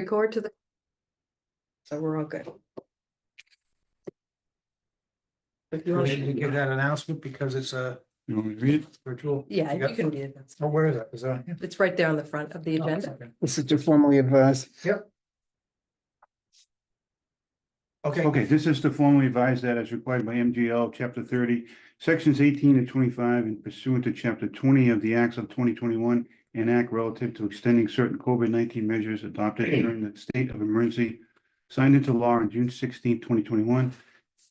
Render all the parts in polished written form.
record to the. So we're all good. If you We want need to give that announcement because it's a You want me to read it? virtual. yeah, Yep. you can read it. That's Oh, where is that? Is that? here? It's right there on the front of the Oh, agenda. okay. This is to formally advise. Yep. Okay, Okay, this is to formally advise that as required by MGL Chapter 30, Sections 18 and 25, and pursuant to Chapter 20 of the Acts of 2021, and Act relative to extending certain COVID-19 measures adopted during the state of emergency signed into law on June 16, 2021,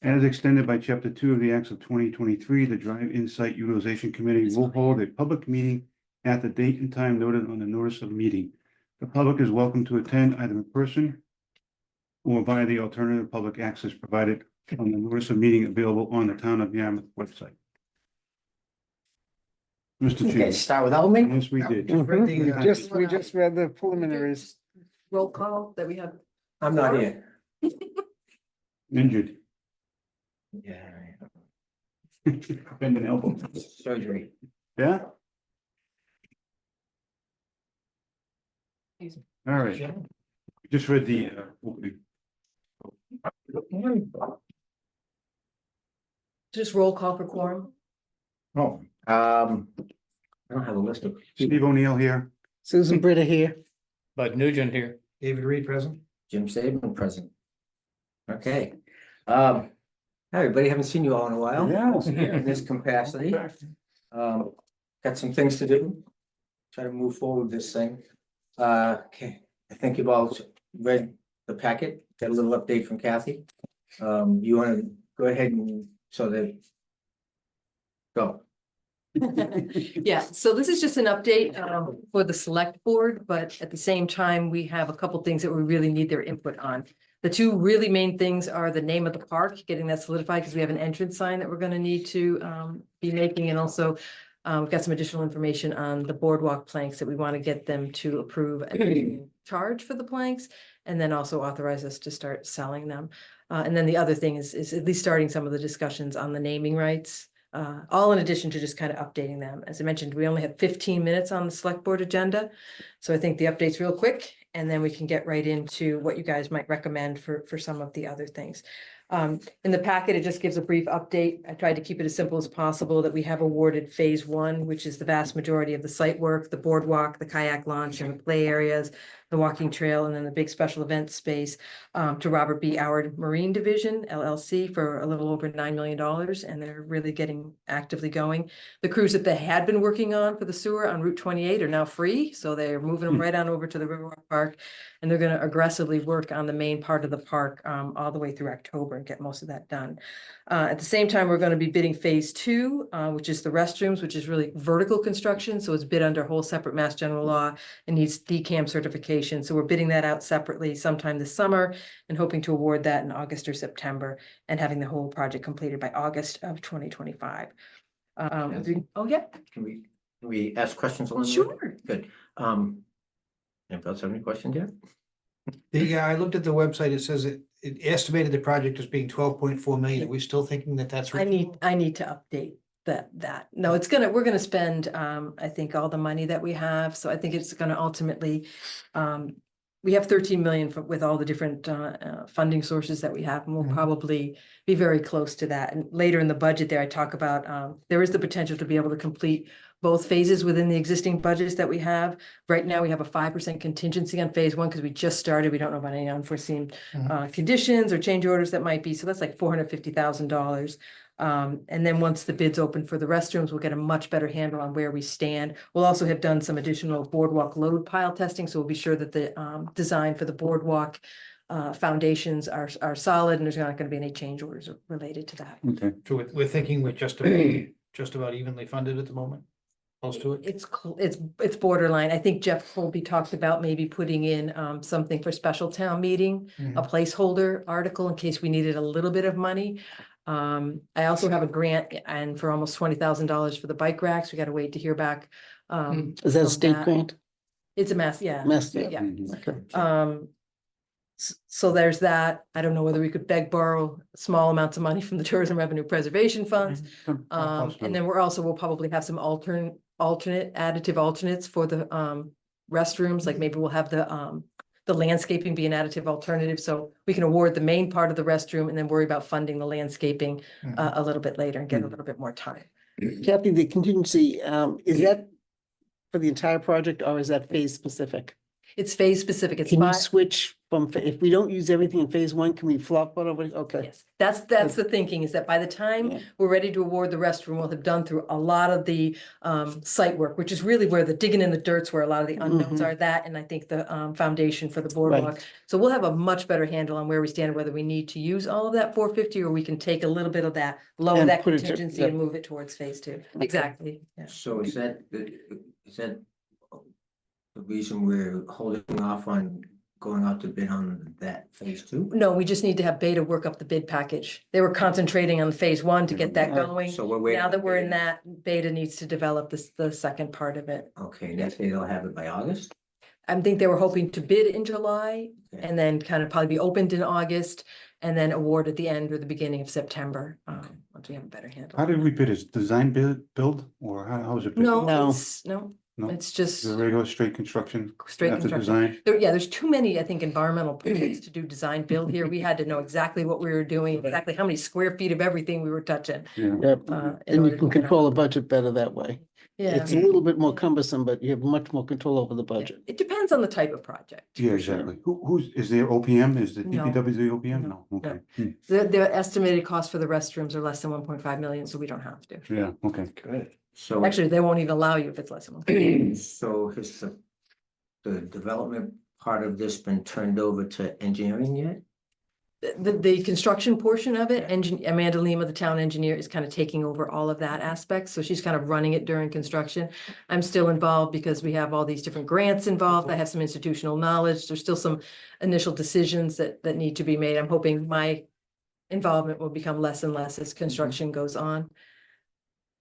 as extended by Chapter 2 of the Acts of 2023, the Drive-In Site Utilization Committee will hold a public meeting at the date and time noted on the notice of meeting. The public is welcome to attend either in person or via the alternative public access provided on the notice of meeting available on the Town of Yarmouth website. Mr. Okay, Chairman, start without me. yes, we did. read the, We just read the preliminaries. Roll call that we have. I'm not here. Injured, Yeah. bend an elbow. Surgery. Yeah, Excuse me. all right. Just read the, opening. Just roll call for quorum. Oh, I don't have a list of. Steve O'Neill here. Susan Britta here. Bud Nugent here. David Reed present. Jim Saban present. Okay. Hi, everybody. Haven't seen you all in a while. Yeah. In this capacity. Got some things to do. Try to move forward with this thing. Okay, I think you've all read the packet, got a little update from Kathy. You wanna go ahead and so that. Go. Yeah, so this is just an update for the select board, but at the same time, we have a couple things that we really need their input on. The two really main things are the name of the park, getting that solidified because we have an entrance sign that we're going to need to be making, and also we've got some additional information on the boardwalk planks that we want to get them to approve and charge for the planks, and then also authorize us to start selling them. And then the other thing is at least starting some of the discussions on the naming rights. All in addition to just kind of updating them. As I mentioned, we only have 15 minutes on the select board agenda. So I think the update's real quick, and then we can get right into what you guys might recommend for some of the other things. In the packet, it just gives a brief update. I tried to keep it as simple as possible that we have awarded phase 1, which is the vast majority of the site work, the boardwalk, the kayak launch and the play areas, the walking trail, and then the big special event space to Robert B. Howard Marine Division, LLC, for a little over $9 million. And they're really getting actively going. The crews that they had been working on for the sewer on Route 28 are now free. So they're moving them right on over to the Riverwalk Park. And they're going to aggressively work on the main part of the park all the way through October and get most of that done. At the same time, we're going to be bidding phase 2, which is the restrooms, which is really vertical construction. So it's bid under a whole separate Mass General law and needs DCAM certification. So we're bidding that out separately sometime this summer and hoping to award that in August or September and having the whole project completed by August of 2025. Oh, yeah, Can we ask questions along the way? sure. Good. Anybody else have any questions yet? Yeah, I looked at the website. It says it estimated the project as being 12.4 million. Are we still thinking that that's I right? need to update that. No, we're gonna spend, I think all the money that we have. So I think it's gonna ultimately, we have 13 million with all the different funding sources that we have, and we'll probably be very close to that. And later in the budget there, I talk about, there is the potential to be able to complete both phases within the existing budgets that we have. Right now, we have a 5% contingency on phase 1 because we just started. We don't know about any unforeseen conditions or change orders that might be. So that's like $450,000. And then once the bids open for the restrooms, we'll get a much better handle on where we stand. We'll also have done some additional boardwalk load pile testing. So we'll be sure that the design for the boardwalk foundations are solid, and there's not going to be any change orders related to that. Okay, So we're thinking we're just about evenly funded at the moment. Close to it. It's borderline. I think Jeff Colby talked about maybe putting in something for special town meeting, a placeholder article in case we needed a little bit of money. I also have a grant and for almost $20,000 for the bike racks. We got to wait to hear back. Is that a from state grant? It's a mass, yeah. Yeah. Okay. So there's that. I don't know whether we could borrow small amounts of money from the Tourism Revenue Preservation Funds. And then we'll probably have some additive alternates for the restrooms. Like maybe we'll have the the landscaping be an additive alternative, so we can award the main part of the restroom and then worry about funding the landscaping a little bit later and get a little bit more time. Kathy, the contingency, is that for the entire project or is that phase specific? It's phase specific, it's Can you five. switch from, if we don't use everything in phase one, can we flop one over? Okay. Yes, that's the thinking, is that by the time Yeah. we're ready to award the restroom, we'll have done through a lot of the site work, which is really where the digging in the dirt's where a lot of the unknowns Mhm. are, that, and I think the foundation for the boardwalk. So we'll have a much better handle on where we stand, whether we need to use all of that 450, or we can take a little bit of that, lower And that put it to- contingency and move it towards phase two. Exactly, yeah. So is that the reason we're holding off on going out to bid on that phase two? No, we just need to have Beta work up the bid package. They were concentrating on phase one to get that going. So we're waiting. Now that we're in that, Beta needs to develop the second part of it. Okay, next day they'll have it by August? I think they were hoping to bid in July Okay. and then kind of probably be opened in August and then award at the end or the beginning of September, once we have a better handle. How did we bid? Is design build or how was it? bid? No, No. No? it's just The regular straight construction straight after construction. design? There's too many, I think, environmental permits to do design build here. We had to know exactly what we were doing, exactly how many square feet of everything we were touching. Yeah. Yep, in and order you to can get out. control the budget better that way. Yeah, It's a little bit more cumbersome, but you have much more control over the budget. it depends on the type of project. Yeah, for sure. exactly. Is there OPM? Is the No. DPW the OPM? No, No, okay. The estimated cost for the restrooms are less than 1.5 million, so we don't have to. Yeah, okay. Good. So. Actually, they won't even allow you if it's less than 1. So has the development part of this been turned over to engineering yet? The construction portion of it, Amanda Lima, the town engineer, is kind of taking over all of that aspect, so she's kind of running it during construction. I'm still involved because we have all these different grants involved. I have some institutional knowledge. There's still some initial decisions that need to be made. I'm hoping my involvement will become less and less as construction goes on,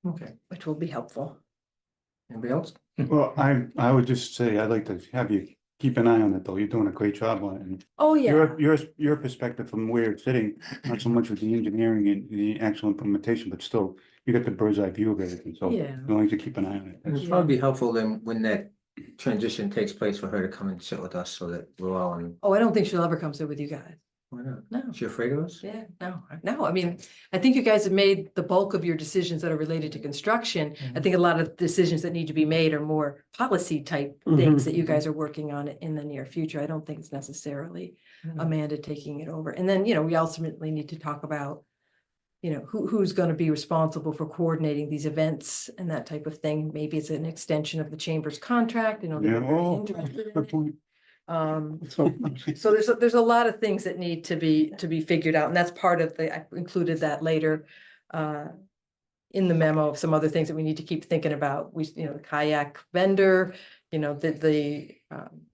Okay. which will be helpful. Anybody else? Well, I would just say, I'd like to have you keep an eye on it, though. You're doing a great job on it. And Oh, yeah. your perspective from where it's sitting, not so much with the engineering and the actual implementation, but still, you got the bird's eye view of everything, so Yeah. you need to keep an eye on it. And it'd probably be helpful then when that transition takes place for her to come and sit with us so that we're all on. Oh, I don't think she'll ever come sit with you guys. Why not? No. Is she afraid of us? Yeah, no, I mean, I think you guys have made the bulk of your decisions that are related to construction. I think a lot of decisions that need to be made are more policy type things that you guys are working on in the near future. I don't think it's necessarily Amanda taking it over. And then, we ultimately need to talk about, who's going to be responsible for coordinating these events and that type of thing. Maybe it's an extension of the chamber's contract, they're Yeah, very oh, interested in good it. point. So there's a lot of things that need to be figured out, and that's part of I included that later in the memo of some other things that we need to keep thinking about. The kayak vendor, the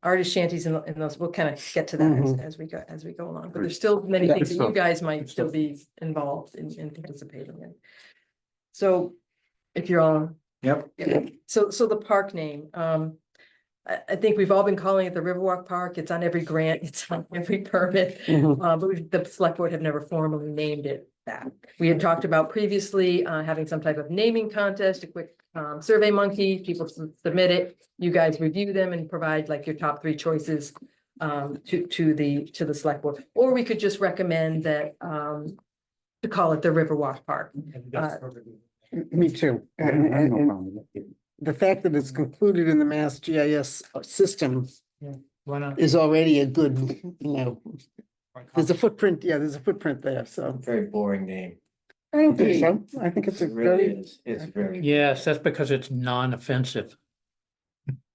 artist shanties and those, we'll kind of get to that as we go along, but there's still many Yeah. things that you Good guys might Good still stuff. be involved in participating in. So if you're on. Yep. Yeah, so the park name, I think we've all been calling it the Riverwalk Park. It's on every grant, it's on every permit. But the select board have never formally named it that. We had talked about previously having some type of naming contest, a quick survey monkey, people submit it. You guys review them and provide like your top 3 choices to the select board. Or we could just recommend that to call it the Riverwalk Park. Me too. I have no And problem with it. the fact that it's concluded in the Mass GIS system Why not? is already a good, there's a footprint, there's a footprint there, so. Very boring name. I don't think so. I think it's a It really very, is. It's very. Yes, that's because it's non-offensive.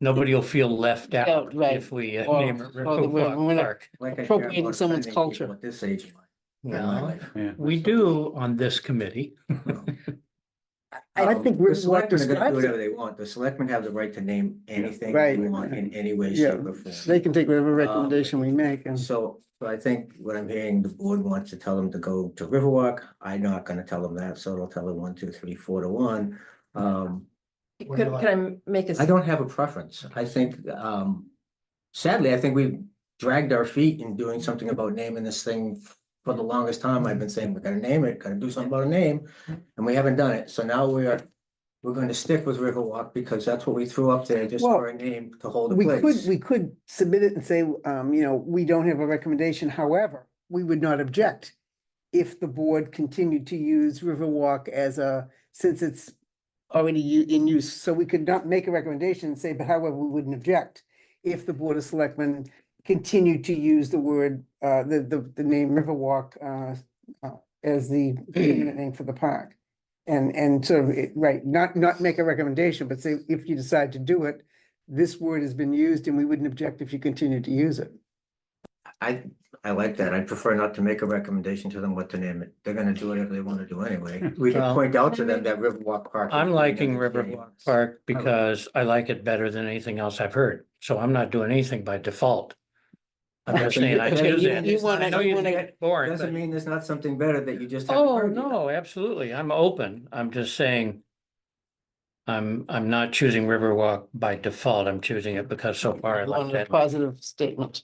Nobody will feel left Yeah, out right. if we Or- name it or the- we're Riverwalk not- Park. Like I care appropriating about someone's offending culture. people At this age of my Well, life. Yeah. we do on this committee. I think The Riverwalk selectmen are gonna do describes whatever it. they want. The selectmen have the right to name anything Right. they want in any way, Yeah. shape or form. They can take whatever recommendation we make and. So I think what I'm hearing, the board wants to tell them to go to Riverwalk. I'm not gonna tell them that, so it'll tell them 1, 2, 3, 4 to 1. Can I make a? I don't have a preference. I think, sadly, I think we've dragged our feet in doing something about naming this thing. For the longest time, I've been saying, we gotta name it, gotta do something about a name, and we haven't done it. So now we're going to stick with Riverwalk because that's what we threw up there just Well, for a name to hold a We place. could submit it and say, we don't have a recommendation, however, we would not object if the board continued to use Riverwalk since it's already in use. So we could not make a recommendation and say, but however, we wouldn't object if the Board of Selectmen continued to use the word, the name Riverwalk, as the permanent name for the park. And sort of, right, not make a recommendation, but say, if you decide to do it, this word has been used and we wouldn't object if you continue to use it. I like that. I prefer not to make a recommendation to them what to name it. They're gonna do whatever they want to do anyway. We can Well, point out to them that Riverwalk Park. I'm liking Riverwalk Riverwalk Park because I like it better than anything else I've heard. So I'm not doing anything by default. I'm just saying I Okay, choose you- it. you wanna- I know you you wanna- get boring, Doesn't but. mean there's not something better that you just haven't Oh, heard yet. no, absolutely. I'm open. I'm just saying. I'm not choosing Riverwalk by default. I'm choosing it because so far I like One that. positive statement.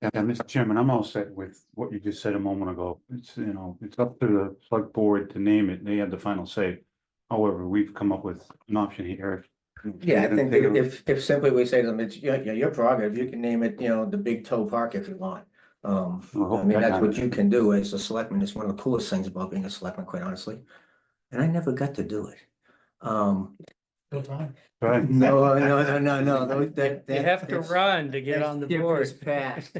Yeah, Mr. Chairman, I'm all set with what you just said a moment ago. It's, it's up to the select board to name it. They have the final say. However, we've come up with an option here. Yeah, I think if simply we say to them, it's, your prerogative, you can name it, the Big Toe Park if you want. I mean, that's what you can do as a selectman. It's one of the coolest things about being a selectman, quite honestly. And I never got to do it. Right. No, that. You have to run to get on the board. Past.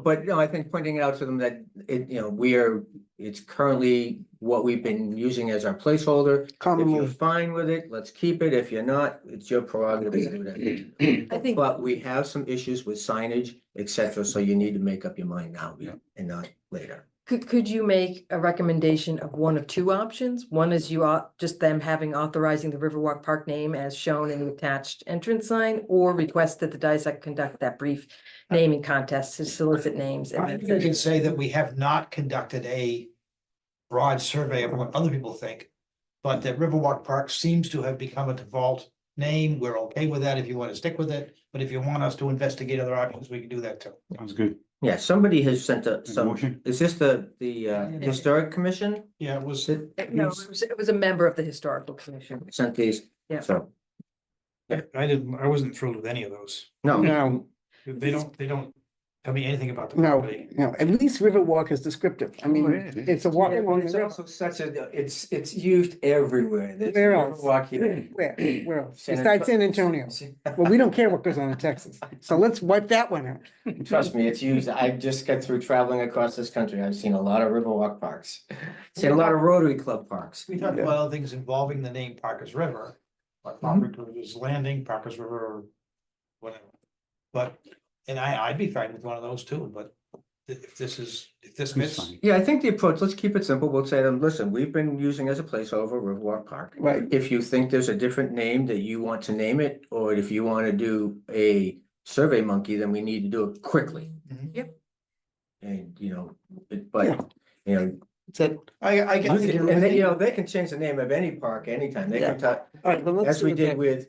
But no, I think pointing it out to them that it's currently what we've been using as our placeholder. If you're Commonly, fine with it, let's keep it. If you're not, it's your prerogative to do that. I think, But we have some issues with signage, et cetera, so you need to make up your mind now and not later. could you make a recommendation of one of two options? One is just them authorizing the Riverwalk Park name as shown in the attached entrance sign, or request that the DISAC conduct that brief naming contest to solicit names. I think you can say that we have not conducted a broad survey of what other people think, but that Riverwalk Park seems to have become a default name. We're okay with that if you want to stick with it, but if you want us to investigate other options, we can do that too. Sounds good. Yeah, somebody has sent some, Motion? is this the Historic Commission? Yeah, it was. No, it was a member of the Historical Commission. Sent these, Yeah. so, I wasn't thrilled with any of those. no, no, They don't tell me anything about the no, property. no, at least Riverwalk is descriptive. I mean, it's a walk Yeah, but along it's the river. also such it's used everywhere. There's Where else? Riverwalk here. Where else? Besides San Antonio. Well, we don't care what goes on in Texas. So let's wipe that one out. Trust me, it's used. I just got through traveling across this country. I've seen a lot of Riverwalk parks. Seen a lot of Rotary Club parks. We talked about other things involving the name Parker's River, like Parker's Landing, Parker's River, or whatever. But, and I'd be fine with one of those too, but if this It's fits. fine. Yeah, I think the approach, let's keep it simple. We'll say to them, listen, we've been using as a placeholder Riverwalk Park. Right. If you think there's a different name that you want to name it, or if you want to do a Survey Monkey, then we need to do it quickly. Yep. And, Yeah. but, So, I get. and then, they can change the name of any park anytime. They can talk, all right, then let's as do we it did that. with,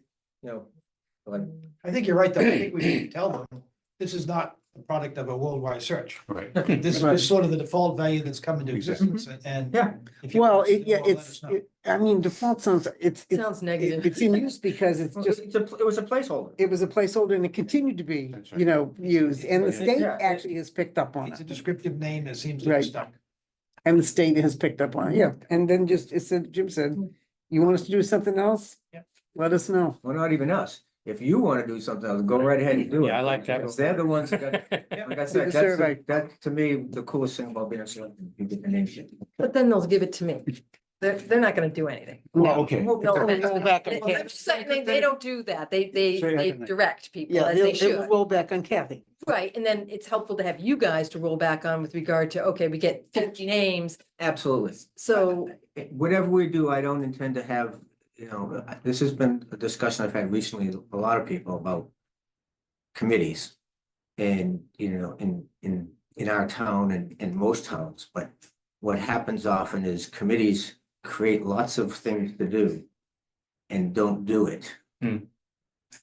like, I think you're right, though. I think we should tell them, this is not the product of a worldwide search. Right. This Right. is sort of the default value that's come into existence and. Yeah. if you Well, want us to it, yeah, do, let us it's, know. I mean, default sounds, Sounds negative. it's in use because it's just, it was a placeholder. it was a placeholder and it continued to be, That's right. used, and the state Yeah. actually has picked up on It's a it. descriptive name that seems to Right. be stuck. And the state has picked up on it, yeah, and then just, Jim said, you want us to do something else? Yeah. Let us know. Well, not even us. If you want to do something else, go right ahead and do it. Yeah, I like that. Because they're the ones that got, like I said, The survey. that to me, the coolest thing about being a selectman, you get the name shit. But then they'll give it to me. They're not gonna do anything. Well, okay. No, Roll back on I'm Kathy. just saying, they don't do that. They Say that to direct people Yeah, as they it should. will roll back on Kathy. Right, and then it's helpful to have you guys to roll back on with regard to, okay, we get 50 names, Absolutely. so. Whatever we do, I don't intend to have, this has been a discussion I've had recently, with a lot of people about committees. And, in our town and in most towns, but what happens often is committees create lots of things to do and don't do it. Hmm.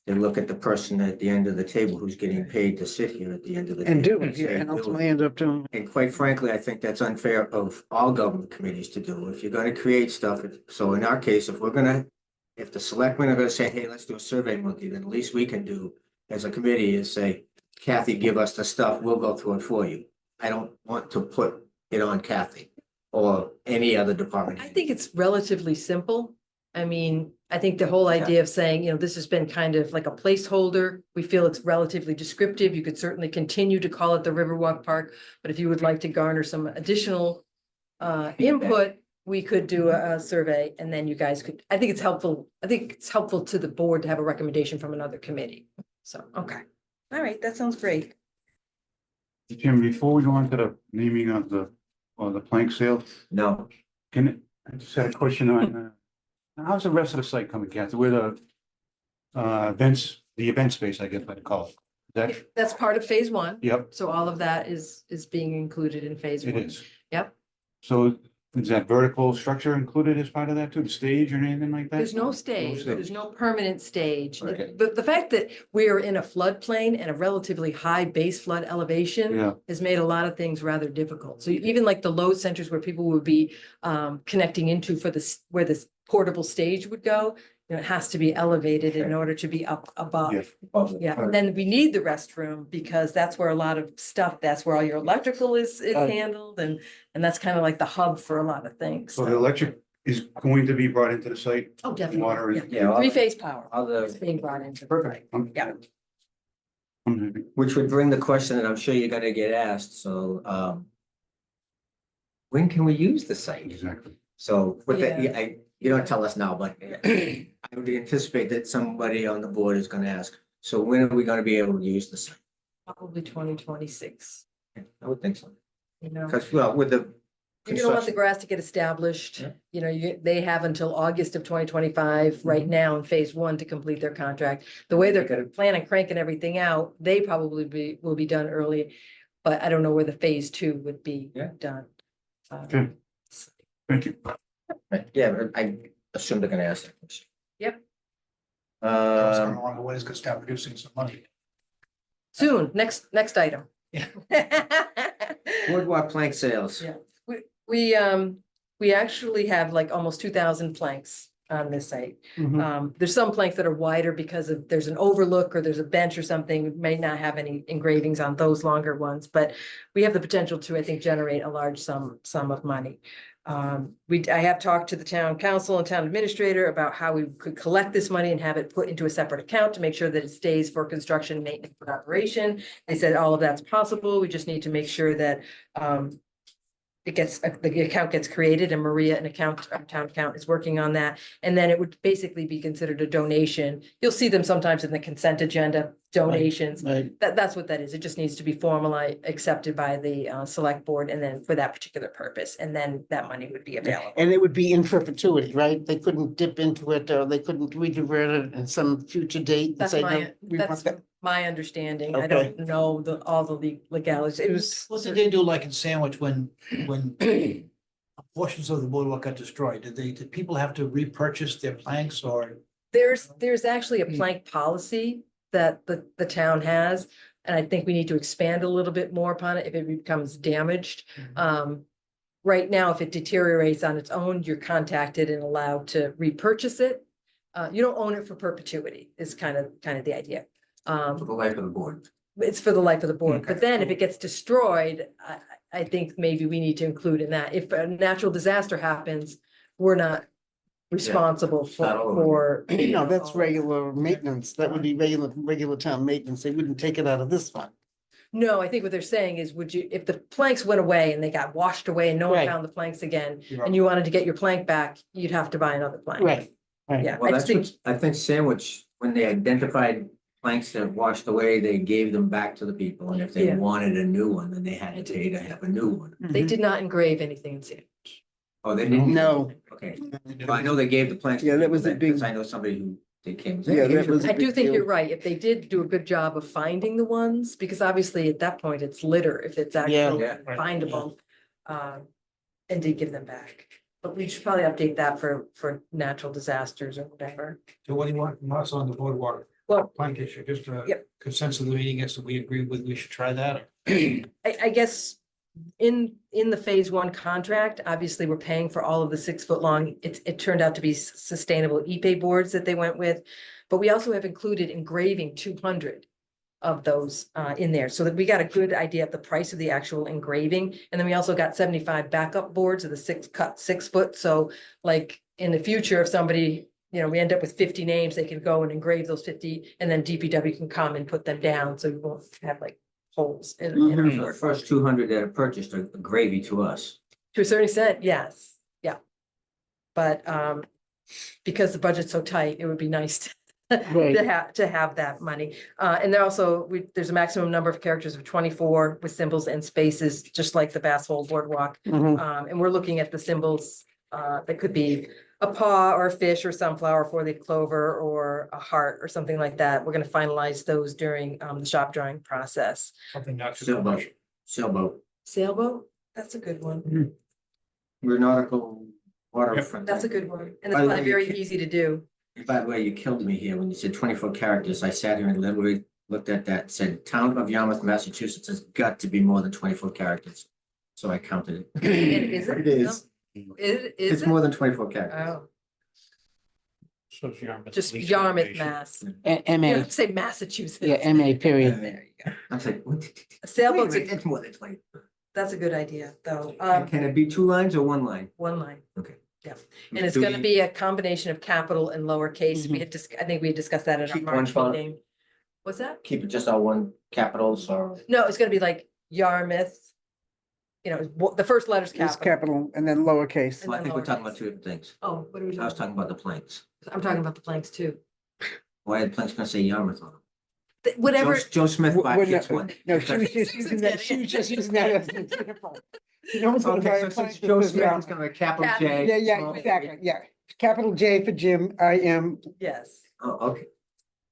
they look at the person at the end of the table who's getting paid to sit here at the end of the. And table do it, yeah, say, and "Do it." ultimately end up doing. And quite frankly, I think that's unfair of all government committees to do. If you're gonna create stuff, so in our case, if the selectmen are gonna say, hey, let's do a survey monkey, then at least we can do as a committee is say, Kathy, give us the stuff, we'll go through it for you. I don't want to put it on Kathy or any other department. I think it's relatively simple. I mean, I think the whole idea of saying, this has been kind of like a placeholder. We feel it's relatively descriptive. You could certainly continue to call it the Riverwalk Park, but if you would like to garner some additional input, we could do a survey and then you guys could, I think it's helpful. I think it's helpful to the board to have a recommendation from another committee. So, okay. All right, that sounds great. Jim, before we go on to the naming of the plank sale, No, I just had a question on, how's the rest of the site coming, Kathy? Where the the event space, I guess I'd call it. That, That's part of phase one. yep, So all of that is being included in phase it one. is. Yep. So is that vertical structure included as part of that too, the stage or anything like that? There's no stage, stage. there's no permanent stage. Okay. But the fact that we are in a floodplain and a relatively high base flood elevation Yeah, has made a lot of things rather difficult. So even like the load centers where people would be connecting into for this, where this portable stage would go, it has to be elevated in order to be up above. yeah. Yeah, and then we need the restroom because that's where a lot of stuff, that's where all your electrical is handled and that's kind of like the hub for a lot of things. So the electric is going to be brought into the site? Oh, definitely. Water is. Yeah, Three-phase power is other, being brought into. Perfect. Yeah. which would bring the question that I'm sure you're gonna get asked, so, when can we use the site? Exactly. So, but that, Yeah. you don't tell us now, but I would anticipate that somebody on the board is gonna ask, so when are we gonna be able to use the site? Probably 2026, I would think so, you know. because, well, with the. You're gonna want the construction- grass to get established. Yeah. They have until August of 2025 right now in phase one to complete their contract. The way they're gonna plan on cranking everything out, they probably will be done early. But I don't know where the phase two would be Yeah. done. Okay. Thank you. Right, yeah, but I assume they're gonna ask that question. Yep. When it's gonna start producing some money. Soon, next item. Yeah. Boardwalk plank sales. Yeah. We actually have like almost 2,000 planks on this site. There's some planks that are wider because there's an overlook or there's a bench or something. We may not have any engravings on those longer ones, but we have the potential to, I think, generate a large sum of money. I have talked to the town council and town administrator about how we could collect this money and have it put into a separate account to make sure that it stays for construction, maintenance, and operation. They said all of that's possible. We just need to make sure that the account gets created and Maria, a town account is working on that. And then it would basically be considered a donation. You'll see them sometimes in the consent agenda, donations. Right. That's what that is. It just needs to be formally accepted by the select board and then for that particular purpose. And then that money would be available. And it would be in perpetuity, right? They couldn't dip into it or they couldn't redivert it in some future date. and That's say, no, my, we want that's that. my understanding. I Okay. don't know all the legalities. It was. What did they do like in Sandwich when portions of the boardwalk got destroyed? Did people have to repurchase their planks or? There's actually a plank policy that the town has, and I think we need to expand a little bit more upon it if it becomes damaged. Right now, if it deteriorates on its own, you're contacted and allowed to repurchase it. You don't own it for perpetuity, is kind of the idea. For the life of the board. It's for the life of the board, Okay. but then if it gets destroyed, I think maybe we need to include in that. If a natural disaster happens, we're not responsible not over. for. No, that's regular maintenance. That would be regular town maintenance. They wouldn't take it out of this fund. No, I think what they're saying is, if the planks went away and they got washed away and no one Right. found the planks again, and you wanted to get your plank back, you'd have to buy another plank. Right. Yeah, Well, I just that's think, what, I think Sandwich, when they identified planks that washed away, they gave them back to the people, and if they Yeah. wanted a new one, then they had to pay to have a new one. they did not engrave anything in Sandwich. Oh, they didn't? No. Okay, well, I know they gave the planks. to Yeah, that people was a then, big- 'cause I know somebody who they came. Yeah, that was a I do big think deal. you're right. If they did do a good job of finding the ones, because obviously at that point it's litter, if it's actually Yeah. findable. And did give them back. But we should probably update that for natural disasters or whatever. So what do you want from us on the boardwalk? Well, Mike, is there just a Yep. consensus of the meeting, yes, that we agree with, we should try that? I guess in the phase one contract, obviously, we're paying for all of the 6 foot long. It turned out to be sustainable epay boards that they went with. But we also have included engraving 200 of those in there, so that we got a good idea of the price of the actual engraving. And then we also got 75 backup boards of the 6 foot. So like in the future, if somebody, we end up with 50 names, they can go and engrave those 50, and then DPW can come and put them down, so we won't have like holes in our So the board. first 200 that are purchased are gravy to us. To a certain extent, yes, yeah. But because the budget's so tight, it would be nice to Right. to have that money. And there also, there's a maximum number of characters of 24 with symbols and spaces, just like the Bass Hole Boardwalk. Mhm. And we're looking at the symbols that could be a paw or a fish or sunflower, four-leaf clover or a heart or something like that. We're gonna finalize those during the shop drawing process. Something not too Sailboat, much. sailboat, Sailboat, that's a good one. nautical waterfront. That's a good one. And it's By the probably way, very you easy to do. By the way, you killed me here when you said 24 characters. I sat here and literally looked at that, said town of Yarmouth, Massachusetts has got to be more than 24 characters. So I counted it. Is it? It is. Is It's it? more than 24 characters. Oh, So it's Yarmouth just Police Yarmouth, Foundation. Mass. You MA, don't have to say Massachusetts. yeah, MA period. There you go. I was like, what? A Wait a sailboat's, minute, it's more than 20. that's a good idea, though. Can it be 2 lines or 1 line? One line. Okay. Yeah. And it's Do gonna we be a combination of capital and lowercase. We had I think we had discussed that at our Keep one March font. meeting. What's that? Keep it just all one capitals or? No, it's gonna be like Yarmouth. The first letter's It's capital. capital and then lowercase. And Well, I then think we're talking lowercase. about 2 different things. Oh, what are we I was talking? talking about the planks. I'm talking about the planks too. Why are the planks gonna say Yarmouth on them? Whatever, Joe Smith We're gets not- one. No, she was just using that, she was just using that as an example. You know what's gonna buy Okay, a so plank since that Joe says Smith Yarmouth? is gonna be capital J. Yeah, yeah, small- exactly, yeah. Capital J for Jim, yes. Oh, okay.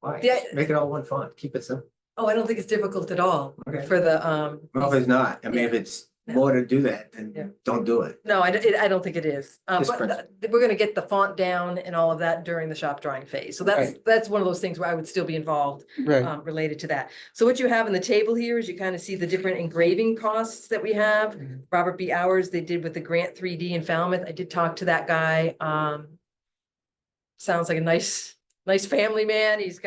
Why? Yeah. Make it all one font, keep it simple. Oh, I don't think it's difficult at all Okay. for the, Well, if it's not, I mean, if it's more to do that, Yeah. then don't do it. no, I don't think it is. This But principle. we're gonna get the font down and all of that during the shop drawing phase. So that's one of those things where I would still be involved right. related to that. So what you have in the table here is you kind of see the different engraving costs that we have. Mhm. Robert B. Hours, they did with the Grant 3D in Falmouth. I did talk to that guy. Sounds like a nice family man. He's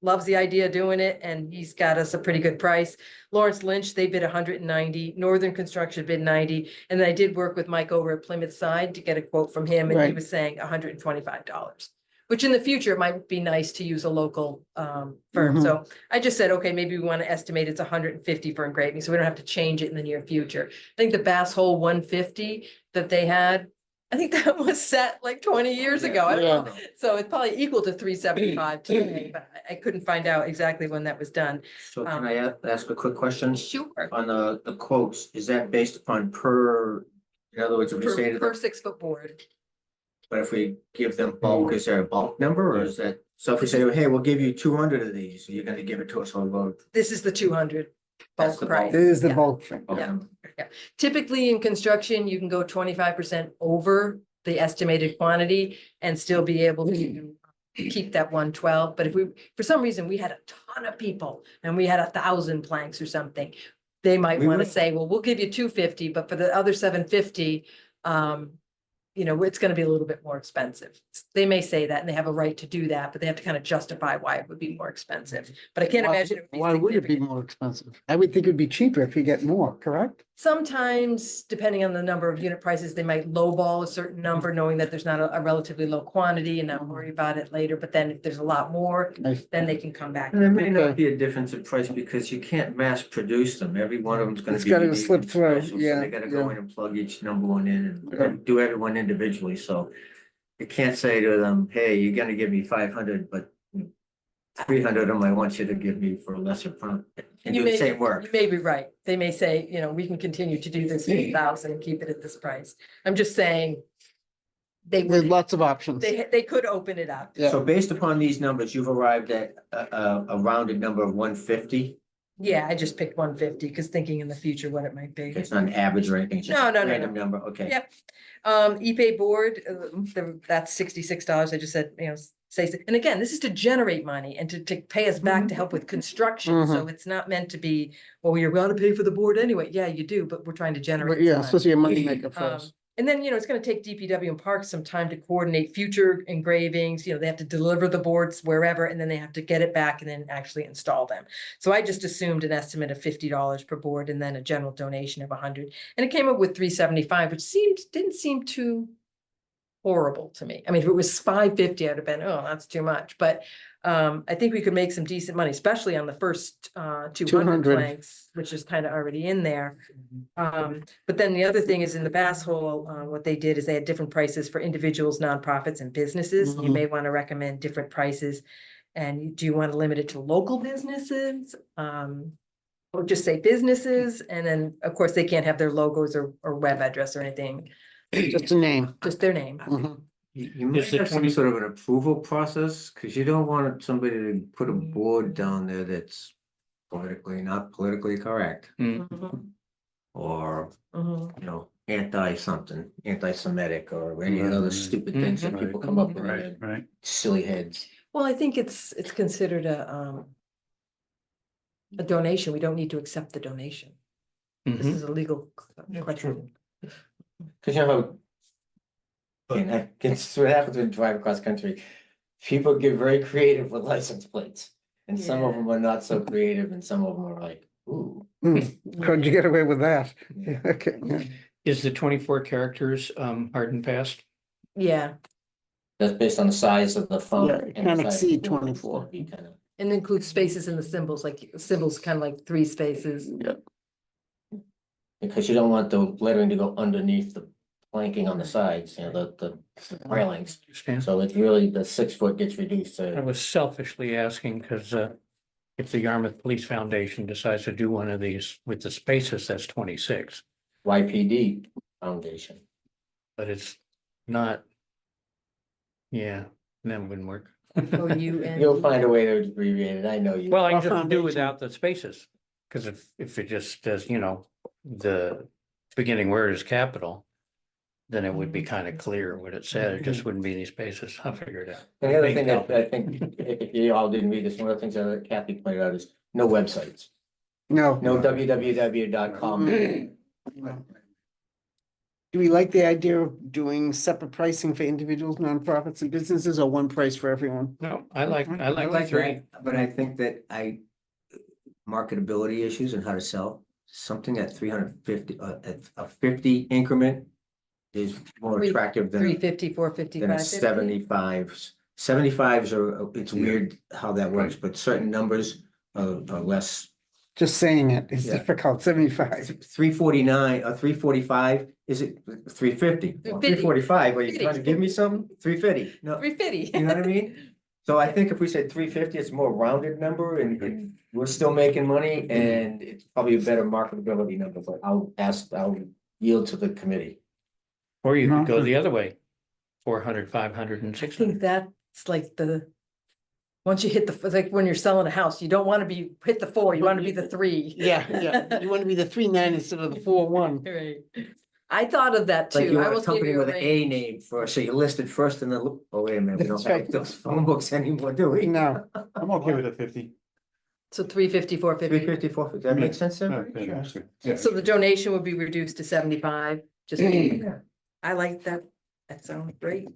loves the idea of doing it, and he's got us a pretty good price. Lawrence Lynch, they bid 190, Northern Construction bid 90, and then I did work with Mike over at Plymouth Side to get a quote from him, and he Right. was saying $125. Which in the future might be nice to use a local firm. Mhm. So I just said, okay, maybe we want to estimate it's 150 for engraving, so we don't have to change it in the near future. I think the Bass Hole 150 that they had, I think that was set like 20 years ago. I don't know. So it's probably equal to 375 today, but I couldn't find out exactly when that was done. So can I ask a quick question? Sure. On the quotes, is that based upon per, in other words, if we say to Per them, 6 foot board. but if we give them bulk, is there a bulk number or is that? So if we say, hey, we'll give you 200 of these, so you're gonna give it to us on load. This is the 200 That's bulk the price. This is the Yeah. bulk thing. Yeah. Typically in construction, you can go 25% over the estimated quantity and still be able to keep that 112. But if for some reason, we had a ton of people and we had 1,000 planks or something, they might We want to would- say, well, we'll give you 250, but for the other 750, it's gonna be a little bit more expensive. They may say that and they have a right to do that, but they have to kind of justify why it would be more expensive. But I can't imagine. It Why would it be significant. more expensive? I would think it'd be cheaper if you get more, correct? Sometimes, depending on the number of unit prices, they might lowball a certain number, knowing that there's not a relatively low quantity and not worry about it later. But then if there's a lot more, Nice. then they can come back. And there may Okay. not be a difference in price because you can't mass produce them. Every one of them's gonna It's be. gotta unique slip and through, special, so yeah, They gotta go yeah. in and plug each number one in Yeah. and do everyone individually, so. You can't say to them, hey, you're gonna give me 500, but 300 of them I want you to give me for a lesser price. And do the same work. You may be right. They may say, we can continue to do this for 1,000 and keep it at this price. I'm just saying. They There's would, lots of options. they could open it up. Yeah. So based upon these numbers, you've arrived at a rounded number of 150. Yeah, I just picked 150 because thinking in the future what it might be. It's not an average or anything, it's just No, a no, no, random number, okay. Yep. ePay board, that's $66. I just said, say, and again, this is to generate money and to pay us back to help with construction, so it's not meant to be, well, you're gonna pay for the board anyway, yeah, you do, but we're trying to generate. But yeah, some it's supposed to be a moneymaker for Um, us. and then, it's gonna take DPW and Parks some time to coordinate future engravings, they have to deliver the boards wherever, and then they have to get it back and then actually install them. So I just assumed an estimate of $50 per board and then a general donation of 100, and it came up with 375, which didn't seem too horrible to me. I mean, if it was 550, I'd have been, oh, that's too much, but I think we could make some decent money, especially on the first 200 200. planks, which is kind of already in there. But then the other thing is in the bass hole, what they did is they had different prices for individuals, nonprofits, and businesses. You Mhm. may want to recommend different prices. And do you want to limit it to local businesses? Or just say businesses, and then, of course, they can't have their logos or web address or anything, Just a name. just their name. Mhm. You might Is the have some 20 sort of an approval process, because you don't want somebody to put a board down there that's not politically correct, Mhm, or, mhm. anti-something, anti-Semitic, or any Right, other right. stupid things that Mhm. people come up with in Right, their right. silly heads. Well, I think it's considered a donation. We don't need to accept the donation. This Mhm. is a legal Yeah, question. Cause you know how. And I guess what happens when you drive across country, people get very creative with license plates. And some of Yeah. them are not so creative, and some of them are like, ooh. How'd you get away with that? Yeah. Okay, yeah. Is the 24 characters hard and fast? Yeah, That's based on the size of the font. Yeah, it and the can't size of the exceed board. It's 24. gonna be kinda- and includes spaces in the symbols, like symbols kind of like 3 spaces. Because you don't want the lettering to go underneath the planking on the sides, the railings. Understand? So it's really, the 6 foot gets reduced I to was selfishly asking because if the Yarmouth Police Foundation decides to do one of these with the spaces, that's 26, YPD Foundation. but it's not. Yeah, that wouldn't work. Oh, you and. You'll find a way to abbreviate it, I know you. Well, I Our can just do foundation. without the spaces, because if it just says, the beginning word is capital, then it would be kind of clear what it said. It just wouldn't be any spaces. I'll figure it out. And the other thing that I think, if you all didn't read this, one of the things that Kathy pointed out is no websites, No. no www.com. Do we like the idea of doing separate pricing for individuals, nonprofits and businesses, or one price for everyone? No, I like the three. But I think that marketability issues and how to sell, something at 350, at a 50 increment is more Three- attractive than 350, 450, than a 550. 75s. 75s are, it's weird how that works, but certain numbers are less. Just saying it is Yeah. difficult, 75. 349 or 345, is it 350? 345, are you trying to give me something? 350, no, 350. you know what I mean? So I think if we said 350, it's a more rounded number and we're still making money and it's probably a better marketability number, but I'll yield to the committee. Or you could go No. the other way, 400, 500, and I 600. think that's like once you hit it's like when you're selling a house, you don't want to hit the 4, you want to be the 3. Yeah, you want to be the 3-9 instead of the 4-1. Right. I thought of that Like too. you I want a was giving company you with a an A range. name first, so you listed first and then, oh, wait a minute, we don't That's have right. those phone books anymore, do we? No, I'm okay with the 50. So 350, 450. 350, 450, that makes sense, everybody? Yeah, that's good. Yeah. So the donation would be reduced to 75. Just, I like that. That sounds great.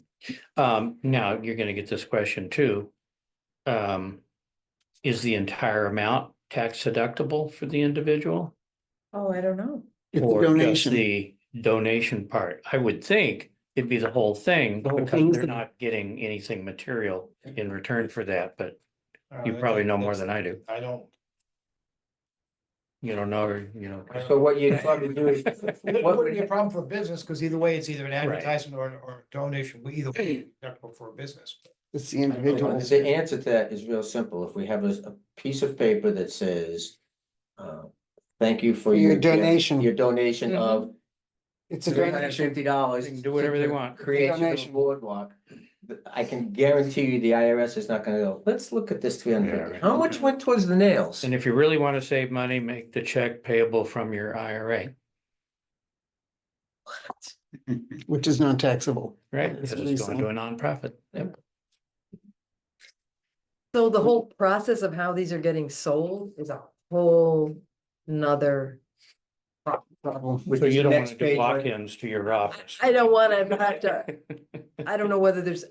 Now you're gonna get this question too. Is the entire amount tax deductible for the individual? Oh, I don't know. it's a Or just donation. the donation part? I would think it'd be the whole thing The whole because thing is they're the- not getting anything material in return for that, but you that- probably know more that's- than I do. I don't. You don't know, or So what you'd probably do is, It what wouldn't be a would, problem for a business, because either way, it's either an Right. advertisement or a donation, we either way deductible for a business. It's the individual. the answer to that is real simple. If we have a piece of paper that says, thank you for Your your gift, donation. your donation Mhm. of It's a $350. donation. They can do whatever they want. Creation of a Donation. boardwalk. I can guarantee you the IRS is not gonna go, let's look at this 350. Yeah, right. How much went towards the nails? and if you really want to save money, make the check payable from your IRA, Which is non-taxable. right? That's Because what it's he's going to a nonprofit. Yep. So the whole process of how these are getting sold is a whole nother Problem. Which So is you the don't next want to do page, right? walk-ins to your office. I don't wanna have to, I don't know whether there's.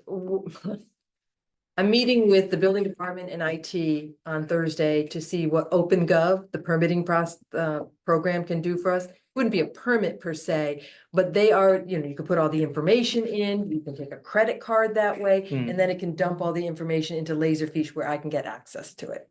I'm meeting with the building department and IT on Thursday to see what OpenGov, the permitting program can do for us. Wouldn't be a permit per se, but they are, you can put all the information in, you can take a credit card that way, Hmm. and then it can dump all the information into Laserfiche where I can get access to it.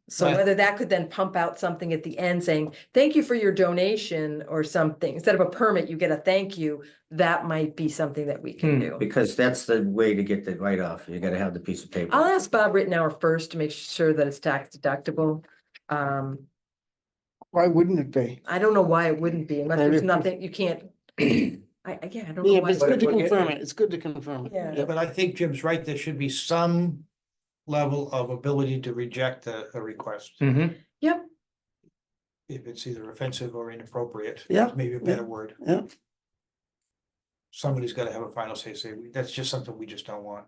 So Right. whether that could then pump out something at the end saying, thank you for your donation or something, instead of a permit, you get a thank you, that might be something that we can Hmm. do. Because that's the way to get the write-off. You gotta have the piece of paper. I'll ask Bob Rittenhour first to make sure that it's tax deductible. Why wouldn't it be? I don't know why it wouldn't be unless Maybe there's if- nothing, you can't. Yeah, I don't know Yeah, why. but it's But good to if we're confirm getting- it. It's good to confirm it. Yeah. Yep. But I think Jim's right, there should be some level of ability to reject a request. Mhm. Yep, If it's either offensive or inappropriate. Yeah, Maybe a better word. Yeah. Somebody's gotta have a final say, that's just something we just don't want.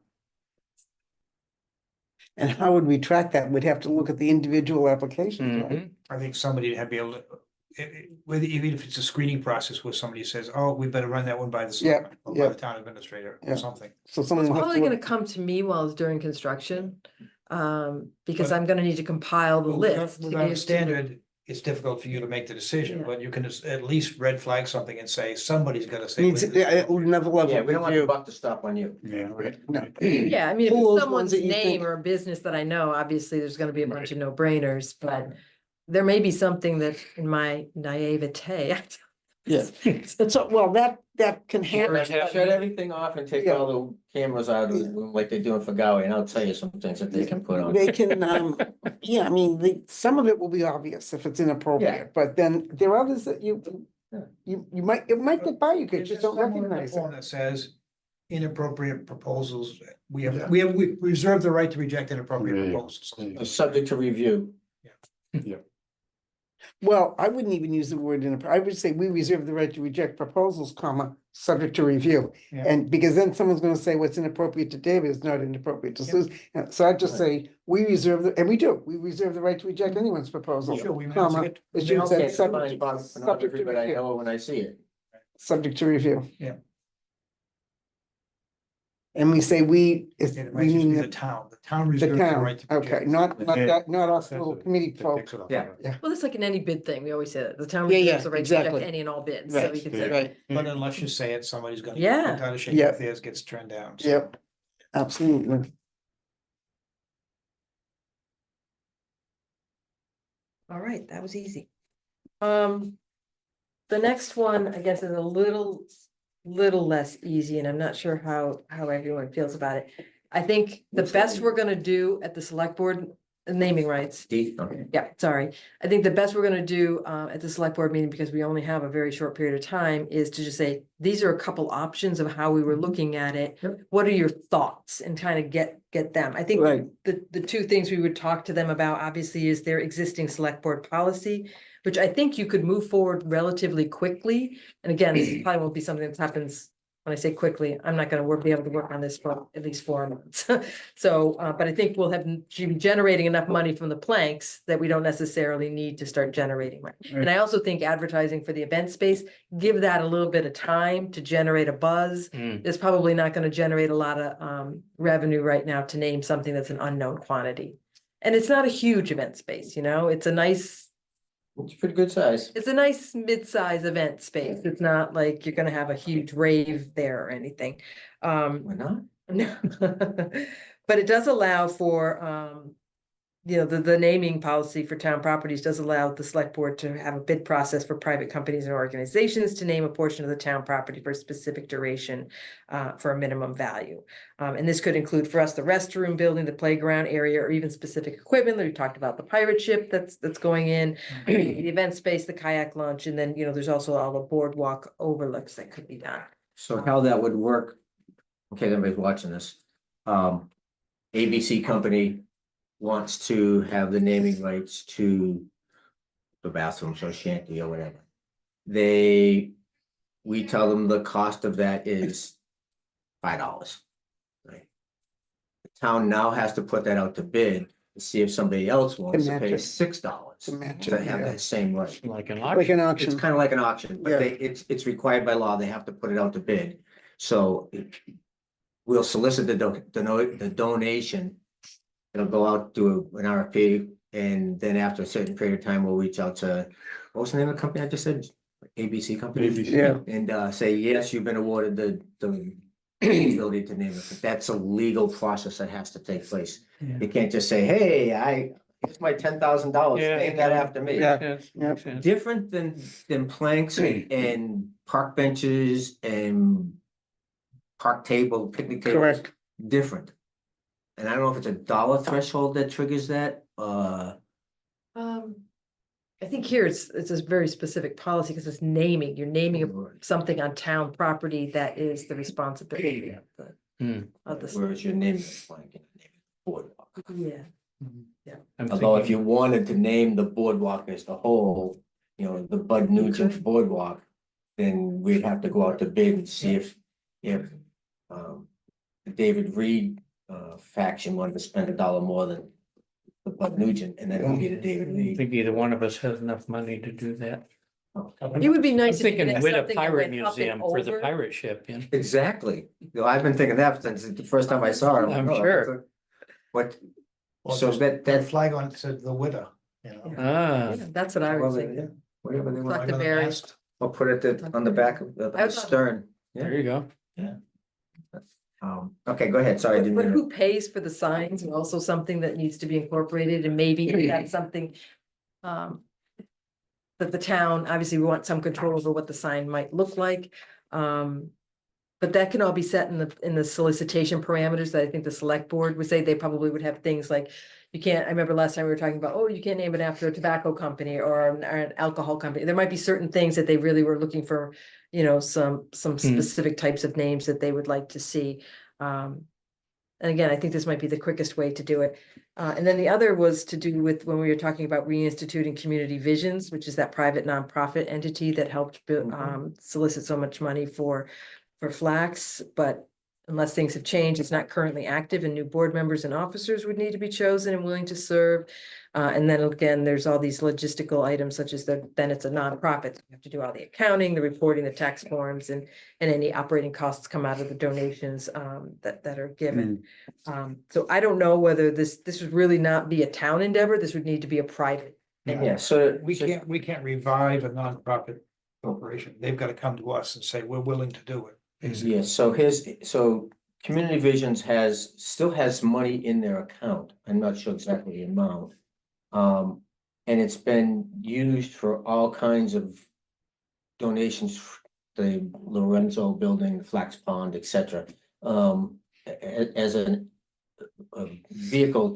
And how would we track that? We'd have to look at the individual applications, right? Mhm. I think somebody had be able to, whether, even if it's a screening process where somebody says, oh, we better run that one by the selectman or by yeah. the town administrator Yeah. or something. So it's someone will have probably to gonna look. come to me while it's during construction. Because But- I'm gonna need to compile the list. to Without give a to standard, it's difficult for you to make the decision, Yeah. but you can at least red flag something and say, somebody's gotta say. Needs, whether this is appropriate. another level Yeah, of we don't want the review. buck to stop on you. Yeah, right. No. Yeah, I mean, if Pull it's those someone's ones that you name think- or a business that I know, obviously there's gonna be a bunch of no-brainers, but. There may be something that in my naivete. Yeah, it's, well, that can happen. Shut everything off and take Yeah. all the cameras out of the room like they're doing for Gowie, and I'll tell you some things that they can put on. They can, yeah, I mean, some of it will be obvious if it's inappropriate, but then there are others that you, Yeah. you might, it might get by you because There's you just don't someone in the recognize form it. that says inappropriate proposals, we have, Yeah. we reserve the right to reject inappropriate Yeah, yeah. proposals. Subject to review. Well, I wouldn't even use the word I would say we reserve the right to reject proposals, comma, subject to review. Yeah. And because then someone's gonna say what's inappropriate to David is not inappropriate to Yeah. Susan. So I'd just say, we reserve and we do, we reserve the right to reject Mm-hmm. anyone's proposal. Sure, we may comma, also get- it we should may also say Can't get- define pornography, but I know when I see it. subject to review. Yeah. And we say It we might just be mean the the town, the town reserves the town, right to. okay, reject. not Yeah. that, not us That's little it. committee That folk. takes it off. Yeah. Well, it's like in any bid thing, we always say that, the town Yeah, reserves yeah, the right to reject exactly. any and all bids, so Right, we can yeah. say. Right, But unless you say it, somebody's gonna. Yeah. Out of shape Yeah. if theirs gets turned down. so. yep, absolutely. All right, that was easy. The next one, I guess, is a little less easy, and I'm not sure how everyone feels about it. I think the What's best that? we're gonna do at the select board, naming rights. D, okay. Yeah, sorry. I think the best we're gonna do at the select board meeting, because we only have a very short period of time, is to just say, these are a couple options of how we were looking at it. Yep. What are your thoughts? And kind of get them. I think Right. the two things we would talk to them about, obviously, is their existing select board policy, which I think you could move forward relatively quickly. And again, this probably won't be something that happens. When I say quickly, I'm not gonna be able to work on this for at least 4 months. So, but I think we'll have be generating enough money from the planks that we don't necessarily need to start generating money. And I also think advertising for the event space, give that a little bit of time to generate a buzz. Mm. It's probably not gonna generate a lot of revenue right now to name something that's an unknown quantity. And it's not a huge event space, it's a nice. It's pretty good size. It's a nice mid-size event space. It's not like you're gonna have a huge rave there or anything. Why not? No. But it does allow for, the naming policy for town properties does allow the select board to have a bid process for private companies and organizations to name a portion of the town property for a specific duration, for a minimum value. And this could include for us, the restroom building, the playground area, or even specific equipment. We talked about the pirate ship that's going in, the event space, the kayak launch, and then, there's also all the boardwalk overlooks that could be done. So how that would work, okay, everybody's watching this. ABC company wants to have the naming rights to the bathrooms or shanty or whatever. We tell them the cost of that is $5. Right? town now has to put that out to bid to see if somebody else wants to match pay it. $6 To match to it, have yeah. that same right. Like an Like an auction. It's auction. kind of like an auction, Yeah. but it's required by law. They have to put it out to bid. So we'll solicit the donation. It'll go out, do an RFP, and then after a certain period of time, we'll reach out to, what was the name of the company I just said? ABC company? ABC. Yeah. And say, yes, you've been awarded the ability to name it. But that's a legal process that has to take place. Yeah. You can't just say, hey, here's my $10,000, Yeah, name that after me. Yeah. Yes, Yep. makes sense. Different than planks and park benches and park table, picnic tables. Correct. Different. And I don't know if it's a dollar threshold that triggers that, I think here it's a very specific policy because it's naming, you're naming something on town property that is the responsibility of Hmm. the. whereas your name is blank and name it boardwalk. Yeah, I'm Although if thinking- you wanted to name the boardwalk as the whole, the Bud Nugent boardwalk, then we'd have to go out to bid and see if the David Reed faction wanted to spend $1 more than the Bud Nugent, and then it would be the David I Reed. think either one of us has enough money to do that. it would be I'm nice. if you could thinking have with a something that pirate went up and museum for the over. pirate ship, you know? Exactly. I've been thinking that since the first time I saw it. I'm Oh, sure. What, Well, so just that That flag on it said the widow, Ah, Yeah, that's what I well, was yeah, thinking. whatever they want. Like the Another berry. mast. I'll put it on the back of I the thought- stern. there Yeah. you go. Okay, go ahead. Sorry, I didn't But mean to. who pays for the signs is also something that needs to be incorporated, and maybe if that's something. That the town, obviously, we want some control over what the sign might look like. But that can all be set in the solicitation parameters that I think the select board would say. They probably would have things like. You can't, I remember last time we were talking about, oh, you can't name it after a tobacco company or an alcohol company. There might be certain things that they really were looking for, some specific types of names that they would like to see. And again, I think this might be the quickest way to do it. And then the other was to do with when we were talking about reinstituting Community Visions, which is that private nonprofit entity that helped solicit so much money for Flax, but unless things have changed, it's not currently active, and new board members and officers would need to be chosen and willing to serve. And then again, there's all these logistical items such as then it's a nonprofit. You have to do all the accounting, the reporting, the tax forms, and any operating costs come out of the donations that are given. So I don't know whether this would really not be a town endeavor. This would need to be a private. Yeah, so. We can't revive a nonprofit corporation. They've got to come to us and say, we're willing to do it. basically. Yeah, so Community Visions still has money in their account. I'm not sure exactly the amount. And it's been used for all kinds of donations, the Lorenzo building, Flax Pond, etc. As a vehicle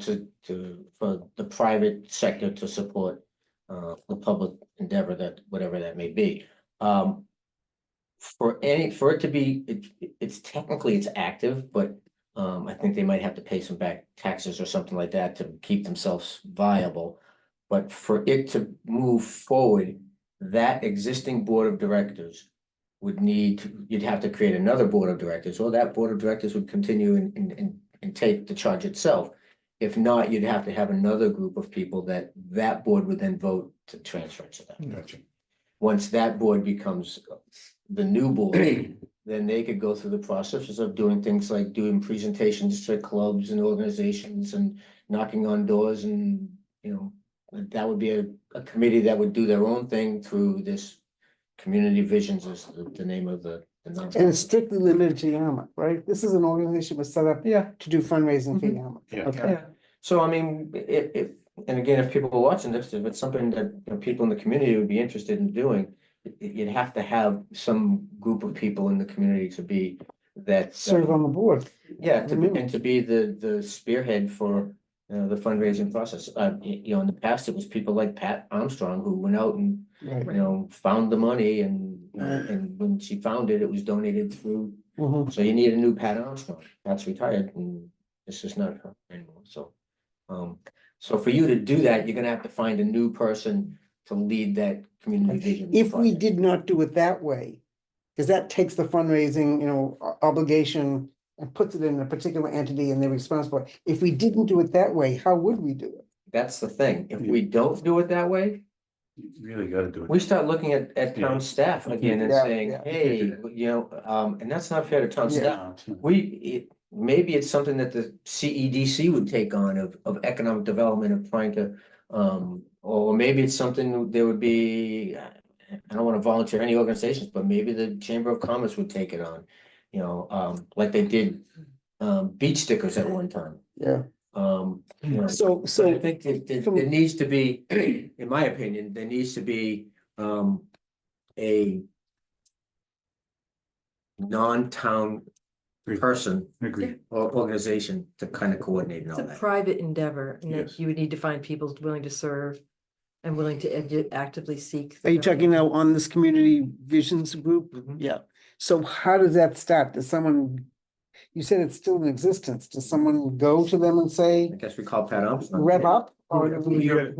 for the private sector to support the public endeavor, that whatever that may be. For it to be, it's technically it's active, but I think they might have to pay some back taxes or something like that to keep themselves viable. But for it to move forward, that existing board of directors would you'd have to create another board of directors, or that board of directors would continue and take the charge itself. If not, you'd have to have another group of people that board would then vote to transfer to them. Gotcha. Once that board becomes the new board, then they could go through the processes of doing things like doing presentations to clubs and organizations and knocking on doors, and, that would be a committee that would do their own thing through this. Community Visions is the name of the. And it's strictly limited to Yarmouth, right? This is an organization was set up to do fundraising for Yarmouth. Yeah. Okay. Yeah, so I mean, and again, if people are watching this, if it's something that, people in the community would be interested in doing, you'd have to have some group of people in the community to be that. Serve on the board. Yeah, to be the spearhead for, the fundraising process. In the past, it was people like Pat Armstrong who went out and, Right. found the money, and Right. and when she found it, it was donated through. Mhm. So you need a new Pat Armstrong. Pat's retired, and this is not her anymore, so. So for you to do that, you're gonna have to find a new person to lead that community vision. If we project. did not do it that way, because that takes the fundraising, obligation and puts it in a particular entity and they're responsible. If we didn't do it that way, how would we do it? That's the thing. If we don't do it that way, You really gotta do it. we start looking at town staff again and Yeah, saying, yeah. hey, you know, and that's not fair to town Yeah. staff. Maybe it's something that the CEDC would take on of economic development of trying to, or maybe it's something there would be, I don't wanna volunteer any organizations, but maybe the Chamber of Commerce would take it on. You know, like they did, beach stickers at one time. Yeah. You know, So, so I so, think that from- there needs to be, in my opinion, there needs to be, a non-town Agreed. person Agree. or organization to kind of coordinate and It's all a that. private endeavor, and that Yes. you would need to find people willing to serve and willing to actively seek. are you talking now on this community visions group? Mhm. Yeah. So how does that start? Does someone, you said it's still in existence. Does someone go to them and I say, guess we call Pat Armstrong. rev up? Or do Who are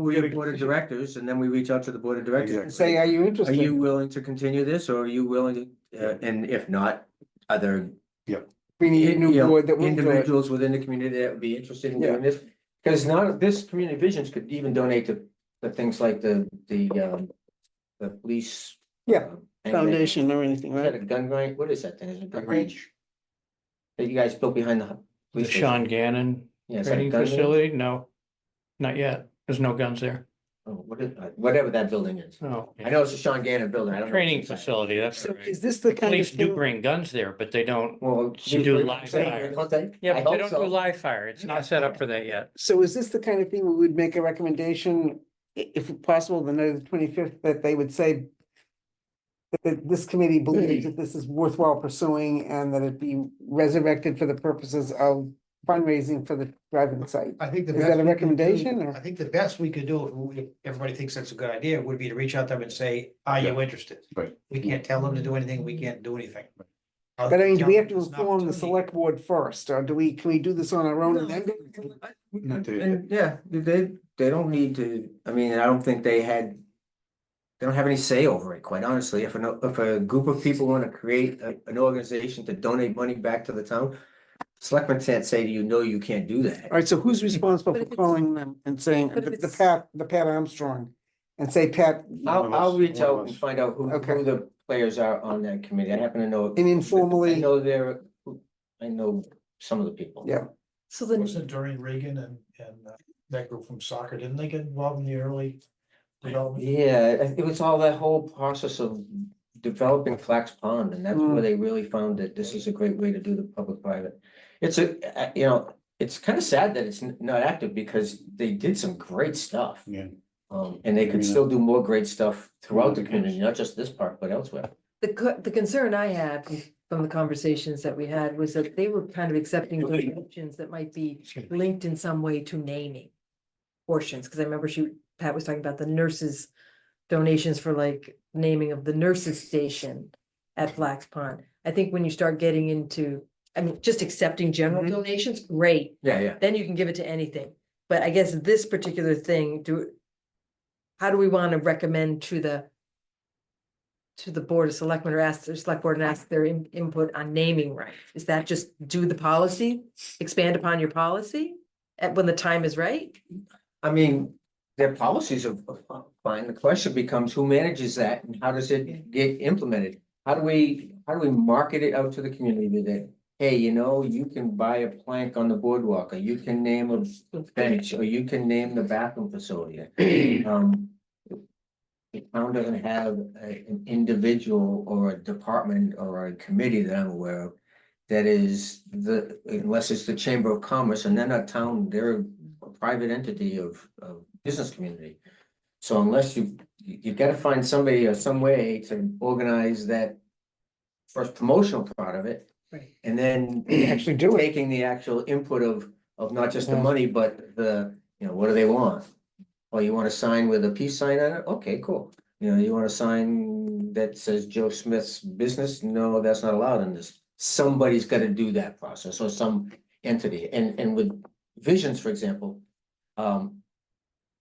we your board of directors, and then we reach out to the board of directors. and say, are you Are interested? you willing to continue this, or are you willing to, and if not, other We need a new you know, board that will do it. individuals within the community that would be interested in Yeah. doing this. Because now this community visions could even donate to the things like the police. Yeah, hanging out. Foundation or anything, Is that a right? gun range? What is that thing? Is it a gun range? That you guys built behind the. The police station? Sean Gannon Yeah, is that a training gun range? facility? No, not yet. There's no guns there. Oh, whatever that building is. No. I know it's a Sean Gannon building. I don't know. Training what's inside. facility, that's So right. is this the kind of Police do thing? bring guns there, but they don't. Well. You do live fire. Don't they? Yeah, I but they hope don't so. do live fire. It's not set up for that yet. So is this the kind of thing we would make a recommendation, if possible, the night of the 25th, that they would say that this committee believes that this is worthwhile pursuing and that it be resurrected for the purposes of fundraising for the driving site? I think the Is best that a we could do- recommendation, or? I think the best we could do, if everybody thinks that's a good idea, would be to reach out to them and say, are you interested? Right. We can't tell them to do anything, we can't do anything. But I mean, do we have to Tell them it's an inform the opportunity. select board first, or can we do this on our own and then? Not there yet. And yeah, they don't need to, I mean, I don't think they don't have any say over it, quite honestly. If a group of people want to create an organization to donate money back to the town, selectmen can't say to you, no, you can't do that. All right, so who's responsible But for if it's- calling them and saying, but if the it's- Pat Armstrong? And say, Pat, I'll reach One of out and us. find out who Okay. the players are on that committee. I happen to know. and informally, I know some of the people. yeah, So then, Wasn't it during Reagan and that group from soccer, didn't they get involved in the early development? Yeah, it was all that whole process of developing Flax Pond, and that's where they really found that this is a great way to do the public-private. It's it's kind of sad that it's not active because they did some great stuff. Yeah. And they could Yeah. still do more great stuff throughout the community, not just this park, but elsewhere. the concern I had from the conversations that we had was that they were kind of accepting donations that might be linked in some way to naming portions, because I remember Pat was talking about the nurses' donations for like naming of the nurses' station at Flax Pond. I think when you start getting into, I mean, just accepting general Mhm. donations, great, Yeah. then you can give it to anything. But I guess this particular thing, how do we want to recommend to the Board of Selectmen, or ask the select board and ask their input on naming rights? Is that just do the policy, expand upon your policy when the time is right? I mean, their policies are fine. The question becomes who manages that and how does it get implemented? How do we market it out to the community that, hey, you can buy a plank on the boardwalk, or you can name a bench, or you can name the bathroom facility. The town doesn't have an individual or a department or a committee that I'm aware of that is unless it's the Chamber of Commerce, and they're not town, they're a private entity of business community. So unless you've got to find somebody or some way to organize that first promotional part of it. Right. And then actually do it. taking the actual input of not just the Yeah. money, but what do they want? Well, you want a sign with a peace sign on it? Okay, cool. You want a sign that says Joe Smith's business? No, that's not allowed in this. Somebody's got to do that process, or some entity. And with visions, for example,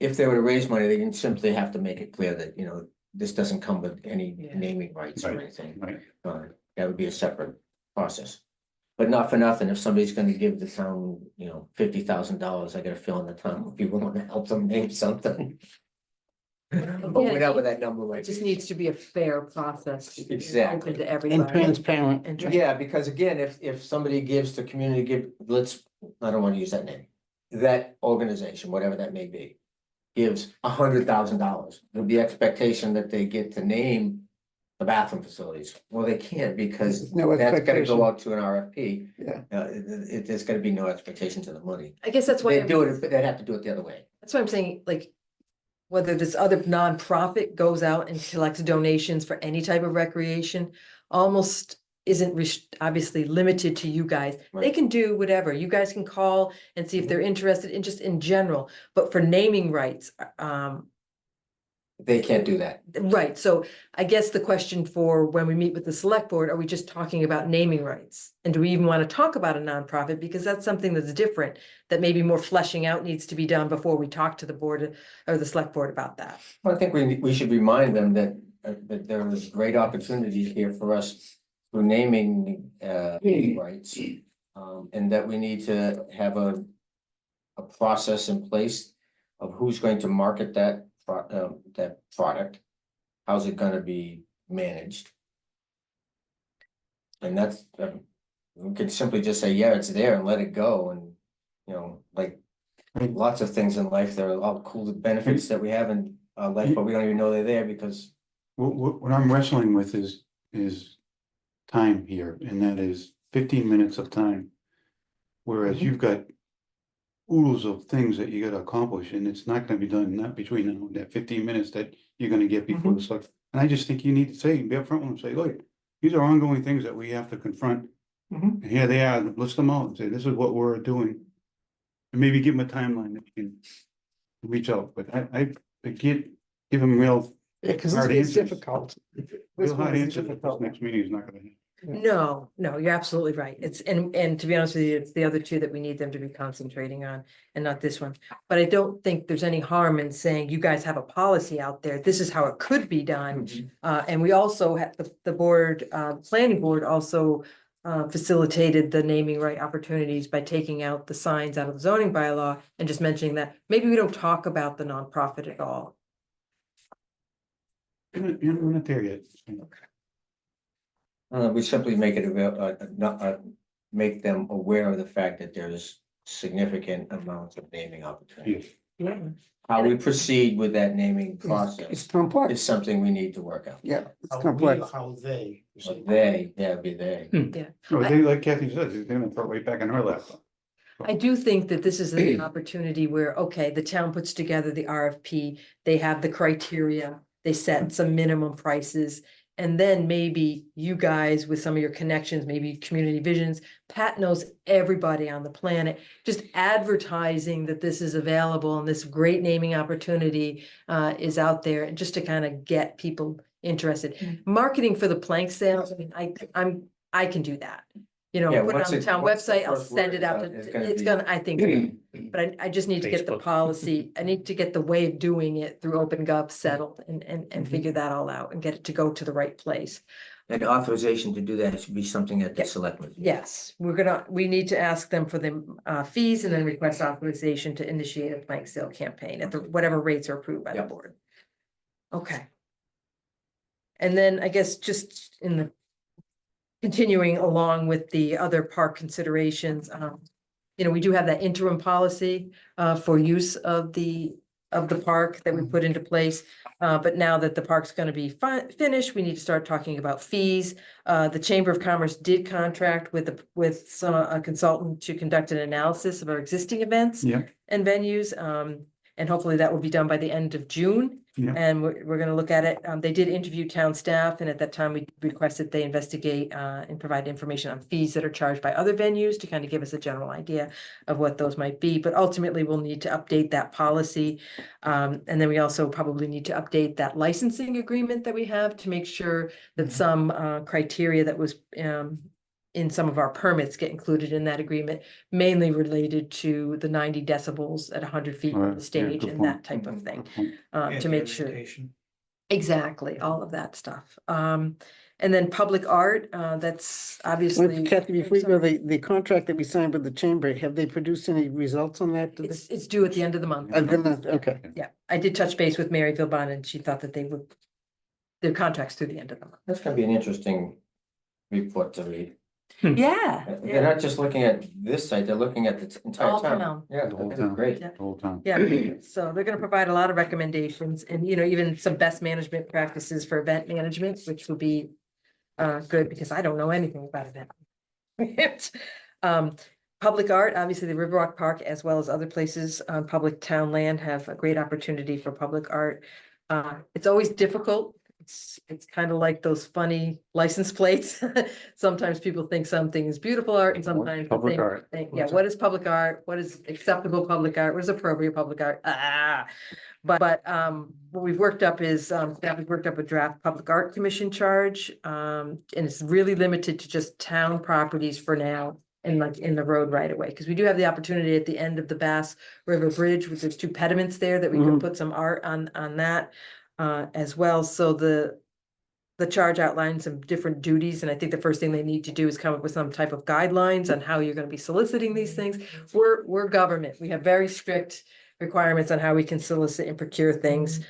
if they were to raise money, they didn't simply have to make it clear that, this doesn't come with any Yeah. naming rights or Right. anything. Right. That would be a separate process. But not for nothing, if somebody's gonna give the town, $50,000, I got a feeling the town will be willing to help them name something. Or whatever that number might It just be. needs to be a fair process. Exactly. Open to And everybody. transparent. And Yeah, because again, if somebody gives to community I don't wanna use that name. That organization, whatever that may be, gives $100,000, there'll be expectation that they get to name. The bathroom facilities, well, they can't because No that's gotta expectation. go out to an RFP. Yeah. There's gotta be no expectation to the money. I guess that's why. They do it, but they'd have to do it the other way. That's why I'm saying, like, whether this other nonprofit goes out and collects donations for any type of recreation, almost isn't obviously limited to you guys. They Right. can do whatever. You guys can call and see if they're interested in just in general, but for naming rights, They can't do that. right, so I guess the question for when we meet with the select board, are we just talking about naming rights? And do we even want to talk about a nonprofit? Because that's something that's different, that maybe more fleshing out needs to be done before we talk to the board or the select board about that. Well, I think we should remind them that there is great opportunity here for us for naming rights. And that we need to have a process in place of who's going to market that product. How's it gonna be managed? And that's, we could simply just say, yeah, it's there and let it go and, like. Lots of things in life, there are a lot of cool benefits that we have in life, but we don't even know they're there because. What I'm wrestling with is time here, and that is 15 minutes of time. Whereas Mhm. you've got oodles of things that you gotta accomplish, and it's not gonna be done, not between now and that 15 minutes that you're gonna get before the select. And I just think you need to say, be upfront with them, say, look, these are ongoing things that we have to confront. Mhm. And here they are, list them out and say, this is what we're doing. And maybe give them a timeline that you can reach out, but I can't give them real Yeah, because hard this is answers. difficult. Real hard one is answers. This difficult. next meeting is not gonna happen. No, you're absolutely right. It's, and to be honest with you, it's the other two that we need them to be concentrating on and not this one. But I don't think there's any harm in saying you guys have a policy out there. This is how it could be done. And we also had the board, planning board also facilitated the naming right opportunities by taking out the signs out of the zoning bylaw and just mentioning that maybe we don't talk about the nonprofit at all. We're not there yet. We simply make it make them aware of the fact that there's significant amounts of naming opportunity. Yes. Yeah. How we proceed with that naming It's process complex. is something we need to work out. Yeah, it's How we, complex. how they. So they, yeah, it'd be they. No, they, like Kathy says, they're gonna throw it right back in her lap. I do think that this is an opportunity where, okay, the town puts together the RFP, they have the criteria, they set some minimum prices. And then maybe you guys with some of your connections, maybe community visions, Pat knows everybody on the planet, just advertising that this is available and this great naming opportunity is out there, just to kind of get people interested. Marketing for the plank sales, I mean, I can do that. Yeah, Put it on once the it- town once the website, I'll first send word it out, is out, it's gonna it's be- gonna, I think, but I just need to get the Facebook. policy, I need to get the way of doing it through OpenGov settled and figure that all out and get it to go to the right place. And authorization to do that should be something that the selectmen. Yes, we need to ask them for the fees and then request authorization to initiate a plank sale campaign at the, whatever rates are approved by the Yep. board. Okay. And then I guess just in the continuing along with the other park considerations, we do have that interim policy for use of the park that we put into place. But now that the park's gonna be finished, we need to start talking about fees. The Chamber of Commerce did contract with a consultant to conduct an analysis of our existing events Yeah. and venues. And hopefully that will be done by the end of June. Yeah. And we're gonna look at it. They did interview town staff, and at that time we requested they investigate and provide information on fees that are charged by other venues to kind of give us a general idea of what those might be. But ultimately, we'll need to update that policy. And then we also probably need to update that licensing agreement that we have to make sure that some criteria that was in some of our permits get included in that agreement, mainly related to the 90 decibels at 100 feet from the stage and that type of thing. To make sure. Exactly, all of that stuff. And then public art, that's obviously. Kathy, before you go, the contract that we signed with the chamber, have they produced any results on that? Did they- It's due at the end of the month. Okay. Yeah, I did touch base with Mary Vilbon and she thought that they would, their contracts through the end of the month. That's gonna be an interesting report to read. Yeah. They're not just looking at this site, they're looking at the entire All town. town. Yeah, The whole that's town. great. The whole time. Yeah, so they're gonna provide a lot of recommendations and, even some best management practices for event management, which will be good because I don't know anything about event. Public art, obviously the Riverwalk Park as well as other places on public town land have a great opportunity for public art. It's always difficult. It's kind of like those funny license plates. Sometimes people think something is beautiful art and sometimes. Public art. Yeah, what is public art? What is acceptable public art? What is appropriate public art? But what we've worked up is, staff has worked up a draft public art commission charge. And it's really limited to just town properties for now. And like in the road right away, because we do have the opportunity at the end of the Bass River Bridge, which there's two pediments there that we can Mhm. put some art on that. As well, so the charge outlines some different duties, and I think the first thing they need to do is come up with some type of guidelines on how you're gonna be soliciting these things. We're government, we have very strict requirements on how we can solicit and procure things.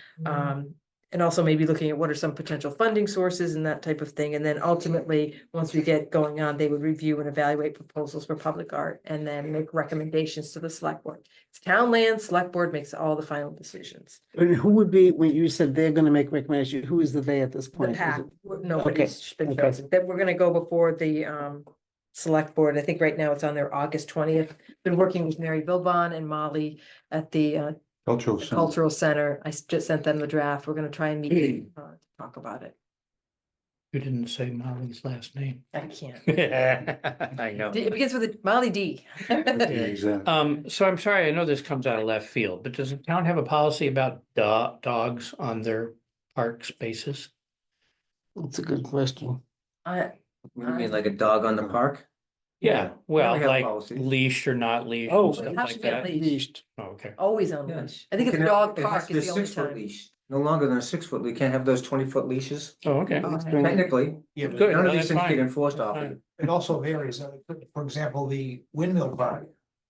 And also maybe looking at what are some potential funding sources and that type of thing, and then ultimately, once we get going on, they would review and evaluate proposals for public art and then make recommendations to the select board. It's town land, select board makes all the final decisions. And who would be, when you said they're gonna make recommendations, who is the they at this The point? Is pack, it- nobody's been okay. chosen, that we're gonna go before the select board. I think right now it's on their August 20th. Been working with Mary Vilbon and Molly at the Cultural. center. cultural center. Just sent them the draft. We're gonna try and meet to talk about it. You didn't say Molly's last name. I can't. I know. It begins with a Molly D. Yeah, exactly. So I'm sorry, I know this comes out of left field, but does the town have a policy about dogs on their park spaces? That's a good question. I, What do you mean, like a dog on the park? Yeah, well, we have like policies. leash or not leash Oh, and stuff it has like to be at that. least. Oh, okay. Always on Yeah. leash. I think it's It a can dog have- it has park to be is the only 6 foot time. leash. No longer than a 6 foot, you can't have those 20-foot leases, Oh, okay. technically. Yeah, but Good. None no, of these that's things fine. get enforced That's off of fine. it. it also varies. For example, the windmill park,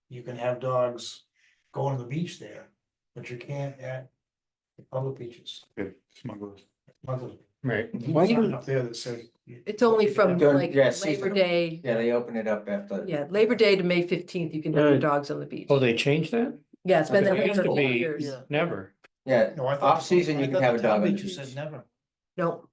you can have dogs go on the beach there, but you can't at the public beaches. Good. Smugglers. Right. Why Sign do- up there that says. It's only from During- like yeah, Labor seasonal. Day. Yeah, they open it up after. Yeah, Labor Day to May 15th, you can have your Right. dogs on the beach. Oh, they changed that? Yeah, it's been that It way used for to 4 be years. never. Yeah, No, I thought. off-season, you I can thought have a the dog town on the beaches beach. said never. No,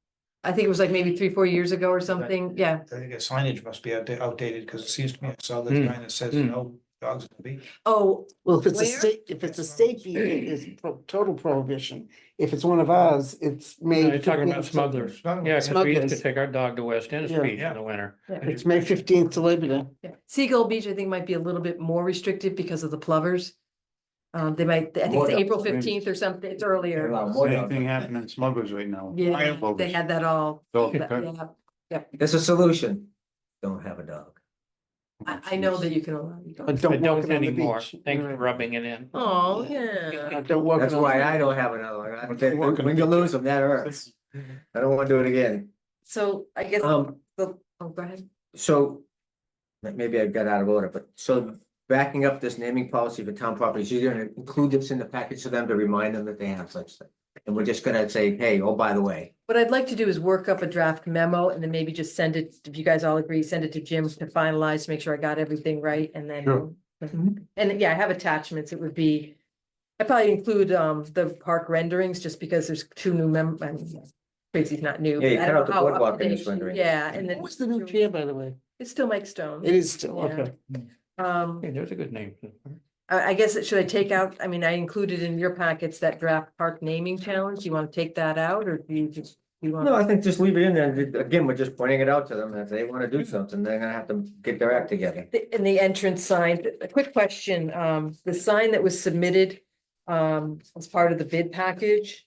I think it was like maybe 3-4 years ago or something. Yeah. I think the signage must be outdated, because it seems to me I saw the Hmm. sign that says Hmm. no dogs on the beach. Oh, Well, if it's a Where? state, beach, it is total prohibition. If it's one of ours, it's May. No, you're talking 15th about to- smugglers. Smugglers. Yeah, because we used to Smugglers. take our dog to West Ennis Yeah. Beach in the winter. It's May 15th to Labor Day. yeah. Seagull Beach, I think might be a little bit more restricted because of the plovers. They might, I think More it's dogs. April 15th or something. It's earlier. Allow more dogs. Anything happening in smugglers right now? Yeah, Smugglers. they had that all. So, Yeah, There's a solution. Don't have a dog. I know that you can allow. you But don't- don't I walk don't it on the anymore. beach. Thanks for Right. rubbing it in. Oh, yeah. Don't walk. That's it on why the I beach. don't have another one. Walk on When the you beach. lose them, that hurts. I don't wanna do it again. So I guess, Um, oh, go ahead. So, maybe I got out of order, but so backing up this naming policy for town properties, you're gonna include this in the package to them to remind them that they have such thing. And we're just gonna say, hey, oh, by the way, What I'd like to do is work up a draft memo and then maybe just send it, if you guys all agree, send it to Jim to finalize, to make sure I got everything right and then. Sure. And yeah, I have attachments. It would be, I probably include the park renderings just because there's 2 new Tracy's not new. Yeah, you but I cut don't out the know how boardwalk up in to this date- rendering. Yeah, and then. What's the new chair, by the way? It's still Mike Stone. It is still, Yeah. okay. Hey, there's a good name. I guess it, should I take out, I mean, I included in your packets that draft park naming challenge. You want to take that out or do you just, you want? no, I think just leave it in there. Again, we're just pointing it out to them. If they wanna do something, they're gonna have to get their act together. In the entrance sign, a quick question, the sign that was submitted, as part of the bid package.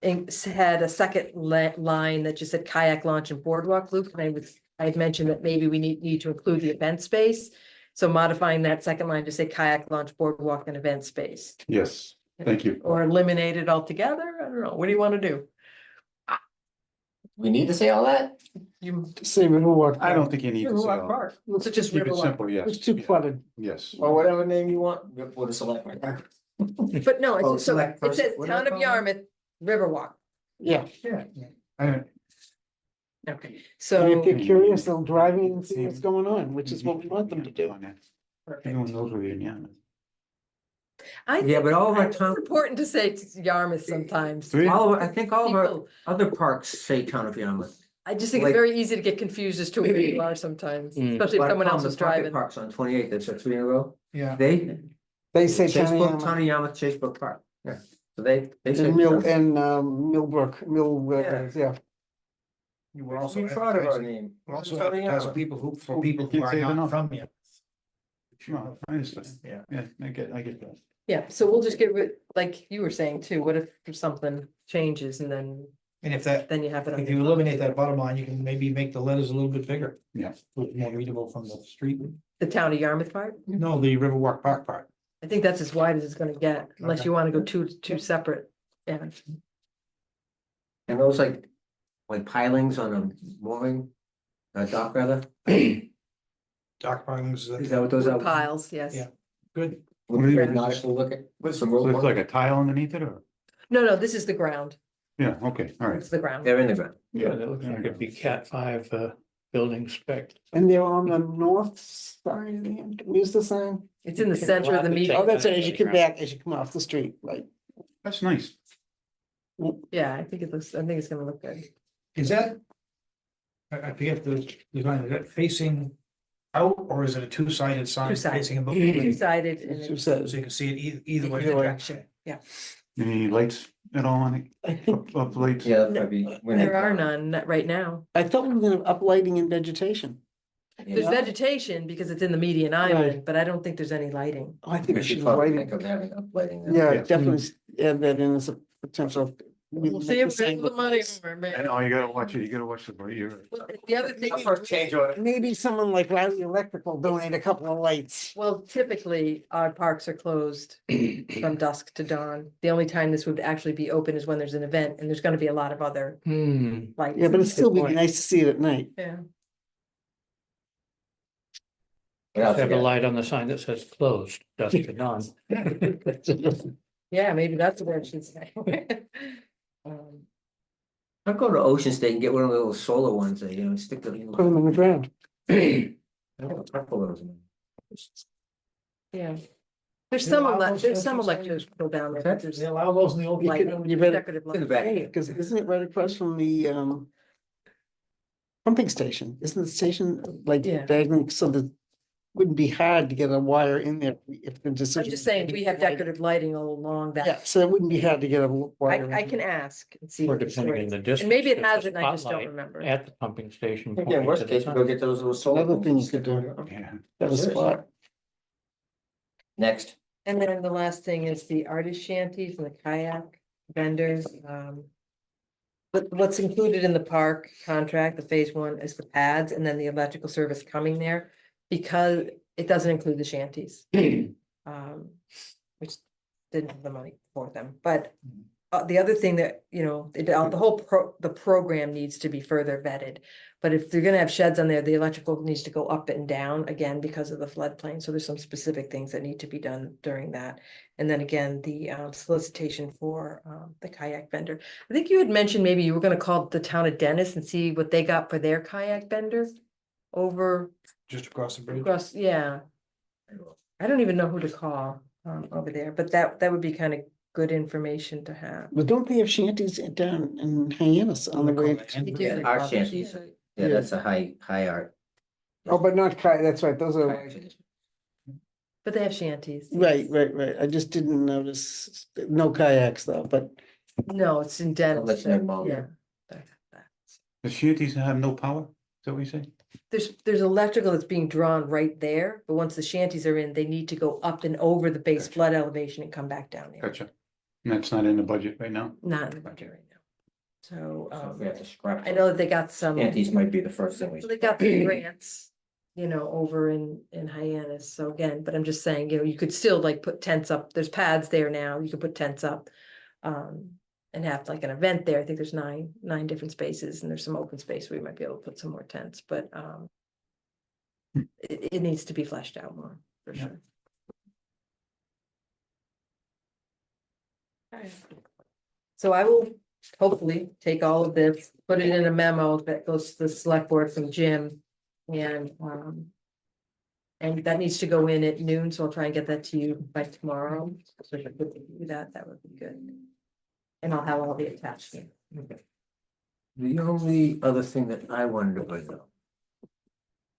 Had a second line that just said kayak launch and boardwalk loop, and I had mentioned that maybe we need to include the event space. So modifying that second line to say kayak launch, boardwalk and event space. Yes. Thank you. Or eliminate it altogether. I don't know. What do you want to do? We need to say all that? You. Say Riverwalk. I don't think you need to say Riverwalk all. Park. So just Keep it Riverwalk. simple, yes. It's too cluttered. Yes. Or whatever name you want, with a select. But no, Oh, it's so select it person. says What do I Town of call it? Yarmouth Riverwalk. Yeah. Yeah. I- Okay, And if so. they're curious, they'll drive in and see what's going on, which is what we want them to do. Everyone knows where you're at. I Yeah, think but all of I our think town, it's important to say Yarmouth sometimes. Three? I think all of our People, other parks say Town of Yarmouth. I just think it's like- very easy to get confused as to where you are sometimes, Mm. especially if Like someone else the is Pocket driving. Parks on 28th, that's a 3 in a row. Yeah. They say Town of Chasebrook, Yarmouth. Town of Yarmouth, Chasebrook Park, yeah, so they say. And Mill, Yarmouth. and Millbrook, yeah. You were also. We thought of our advertising- name. we're Also Town of advertising Yarmouth. people who, for Oh, people you who can't are say it not enough. from here. No, I understand. Yeah. Yeah, I get that. Yeah, so we'll just get rid, like you were saying too, what if something changes and then And if that, you have it on. if your you phone. eliminate that bottom line, you can maybe make the letters a little bit bigger. Yeah. A little more readable from the street. The Town of Yarmouth part, No, the Riverwalk Park part. I think that's as wide as it's gonna get, unless Okay. you wanna go two separate, yeah. And those like pilings on a mooring, dock rather, Dock rungs. is that what those are? Wood piles, yes. Yeah. Good. Would be nautically looking, with some So rope it's on like it. a tile underneath it or? No, this is the ground, Yeah, okay, all right. it's the ground. They're in the ground. Yeah, that looks like it'd be Cat 5 building spec. And they're on the north side of the end. Where's the sign? It's in the center of the meeting. Oh, that's it, as you come back, as you come off the street, right? That's nice. Yeah, I think it's gonna look good. Is that? I forget the design, is that facing out or is it a two-sided sign Two-sided. facing above? Two-sided and It's two it's sides. So you can see it either way. either direction, yeah. Any lights at all on it? I think, Up lights? Yeah, that'd probably. when There they- are none not right now. I thought we were gonna have uplighting and vegetation. There's Yeah. vegetation because it's in the median island, but I don't think there's any lighting. Oh, I think We we should should probably light think it. of having up lighting. there. Yeah, Yeah. definitely add that in as a potential. We'll see if there's the money for it, I man. know, you gotta watch it, you gotta watch the, you're. Well, the other thing. Our first change order. Maybe someone like Riley Electrical donate a couple of lights. Well, typically, our parks are closed from dusk to dawn. The only time this would actually be open is when there's an event, and there's gonna be a lot of other lights. Yeah, but it's still be point. nice to see it at night. Yeah, Without Have a forgetting. light on the sign that says closed, dusk to dawn. yeah, maybe that's what it should say. I'll go to Ocean State and get one of the little solar ones that, stick to. Put them in the ground. I have a couple of those. Yeah. There's some electrical down there, but there's They allow those in the old. You like could- you better- decorative In the lights. back. Because isn't it right across from the pumping station? Isn't the station like Yeah. diagonal, so that wouldn't be hard to get a wire in there if the decision. I'm just saying, we have decorative lighting all along Yeah, that. so it wouldn't be hard to get a wire. I can ask and see. Or what the depending story on is. the distance. And maybe it if the has it and I just don't spotlight remember. At the pumping station. Again, pointing worst to the case, we go sun. get those little solar. Another thing you things. could do. Yeah. Have a spot. Next, And then the last thing is the artist shanties and the kayak vendors. But what's included in the park contract, the phase one is the pads and then the electrical service coming there. Because it doesn't include the shanties. Which didn't have the money for them, but. The other thing that, the program needs to be further vetted. But if they're gonna have sheds on there, the electrical needs to go up and down again because of the floodplain. So there's some specific things that need to be done during that. And then again, the solicitation for the kayak vendor. I think you had mentioned maybe you were gonna call the town of Dennis and see what they got for their kayak vendor. Over Just across the bridge. across, yeah. I don't even know who to call over there, but that would be kind of good information to have. But don't they have shanties down in Hyannis on the way? They do. Our shanties. Yeah, that's a high art. Oh, but not that's right, those are, But they have shanties. right. I just didn't notice, no kayaks though, but No, it's in Dennis. Let's say mom. Yeah. The shanties have no power, is that what you say? There's electrical that's being drawn right there, but once the shanties are in, they need to go up and over the base Gotcha. flood elevation and come back down there. Gotcha. And that's not in the budget right now? Not in the budget right now. So, So if we have to scrap. I know that they got some, Shanties might be the first thing we. so they got the grants. over in Hyannis. So again, but I'm just saying, you could still like put tents up. There's pads there now. You could put tents up. And have like an event there. I think there's nine different spaces and there's some open space where we might be able to put some more tents, but it needs to be fleshed out more for Yeah. sure. Alright. So I will hopefully take all of this, put it in a memo that goes to the select board from Jim. And that needs to go in at noon, so I'll try and get that to you by tomorrow. So if I could do that, that would be good. And I'll have all the attachments. The only other thing that I wanted to bring up.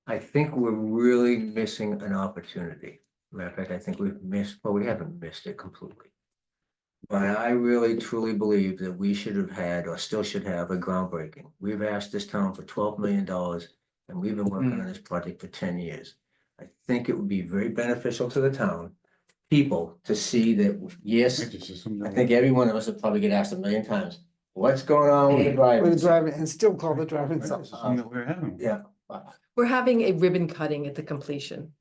I think we're really missing an opportunity. Matter of fact, I think we've missed, well, we haven't missed it completely. But I really truly believe that we should have had, or still should have, a groundbreaking. We've asked this town for $12 million, and we've been working on this project for 10 years. I think it would be very beneficial to the town, people, to see that, yes, I think every one of us would probably get asked a million times, what's going on with the With the drivers? driving, and still call the driving This zone. is something that we're having. Yeah, We're having a ribbon cutting at the completion,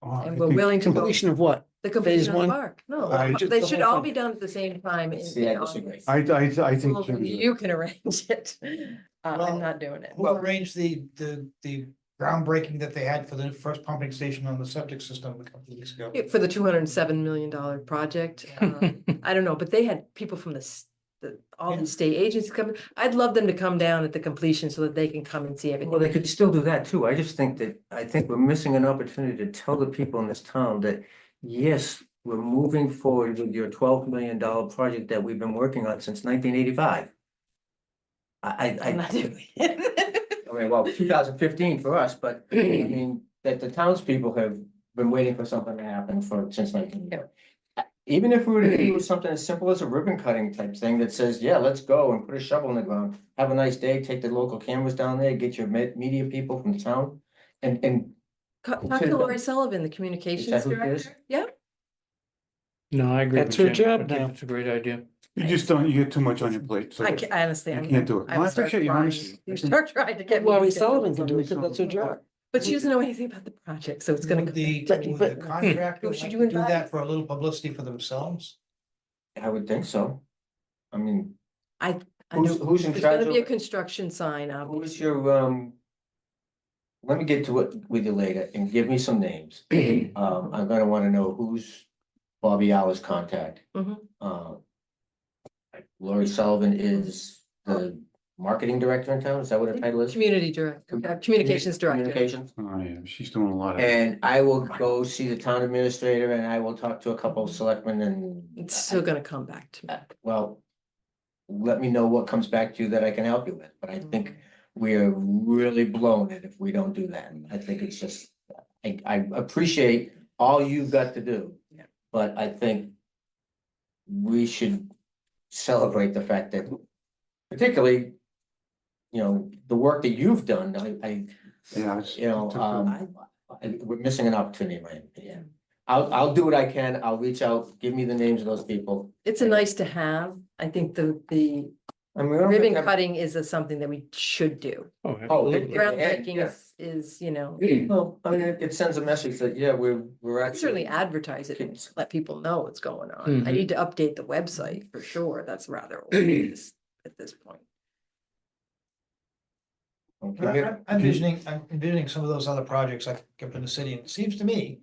Oh, I and we're think- willing to go, Completion of what? the completion of the one? park. No, I they just- should all be done at the same time. see, I disagree. I think. Well, Jim's right. you can arrange it. Well, I'm not doing it. Who arranged the groundbreaking that they had for the first pumping station on the septic system a couple of weeks ago? For the $207 million project, I don't know, but they had people from all the state agencies coming. I'd love them to come down at the completion so that they can come and see everything. Well, they could still do that too. I just think we're missing an opportunity to tell the people in this town that, yes, we're moving forward with your $12 million project that we've been working on since 1985. I'm not doing it. I mean, well, 2015 for us, but I mean, that the townspeople have been waiting for something to happen since 19. Even if we were to do something as simple as a ribbon cutting type thing that says, yeah, let's go and put a shovel in the ground, have a nice day, take the local cameras down there, get your media people from town. And Talk to Lori Sullivan, the communications who it is? director. Yeah, No, I agree. That's with her Jim. job I think now. It's a great idea. You just don't, you get too much on your plate, so. I honestly. You can't do it. I Well, I would start appreciate your crying. honesty. You start trying to get. me Lori to get Sullivan those can do it, numbers. because that's her job. But she doesn't know anything about the project, so it's gonna. Would the but- contractor Who should like you to do invite? that for a little publicity for themselves? I would think so. I mean, I who's know, who's in there's charge gonna be a of, construction sign, who's obviously. your, let me get to it with you later and give me some names. I'm gonna wanna know who's Bobby Hour's contact. Mhm. Lori Sullivan is the marketing director in town, is that what her title is? Community director, communications director. Communications, Oh, yeah, she's doing a lot of. and I will go see the town administrator and I will talk to a couple of selectmen and. It's still gonna come back to me. Well, let me know what comes back to you that I can help you with, but I think we are really blowing it if we don't do that. I think it's just, I appreciate all you've got to do. Yeah. But I think we should celebrate the fact that particularly, the work that you've done, Yeah. it's- we're missing an opportunity, in my opinion. I'll do what I can. I'll reach out, give me the names of those people. It's a nice to have. I think the I mean, we don't ribbon have- cutting is something that we should do. Oh, Oh, absolutely. Groundbreaking yeah. is, Well, I mean, it sends a message that, yeah, we're actually. certainly advertise it and let people know what's going on. I Mhm. need to update the website for sure. That's rather old at this point. Okay. I'm envisioning some of those other projects like up in the city, and it seems to me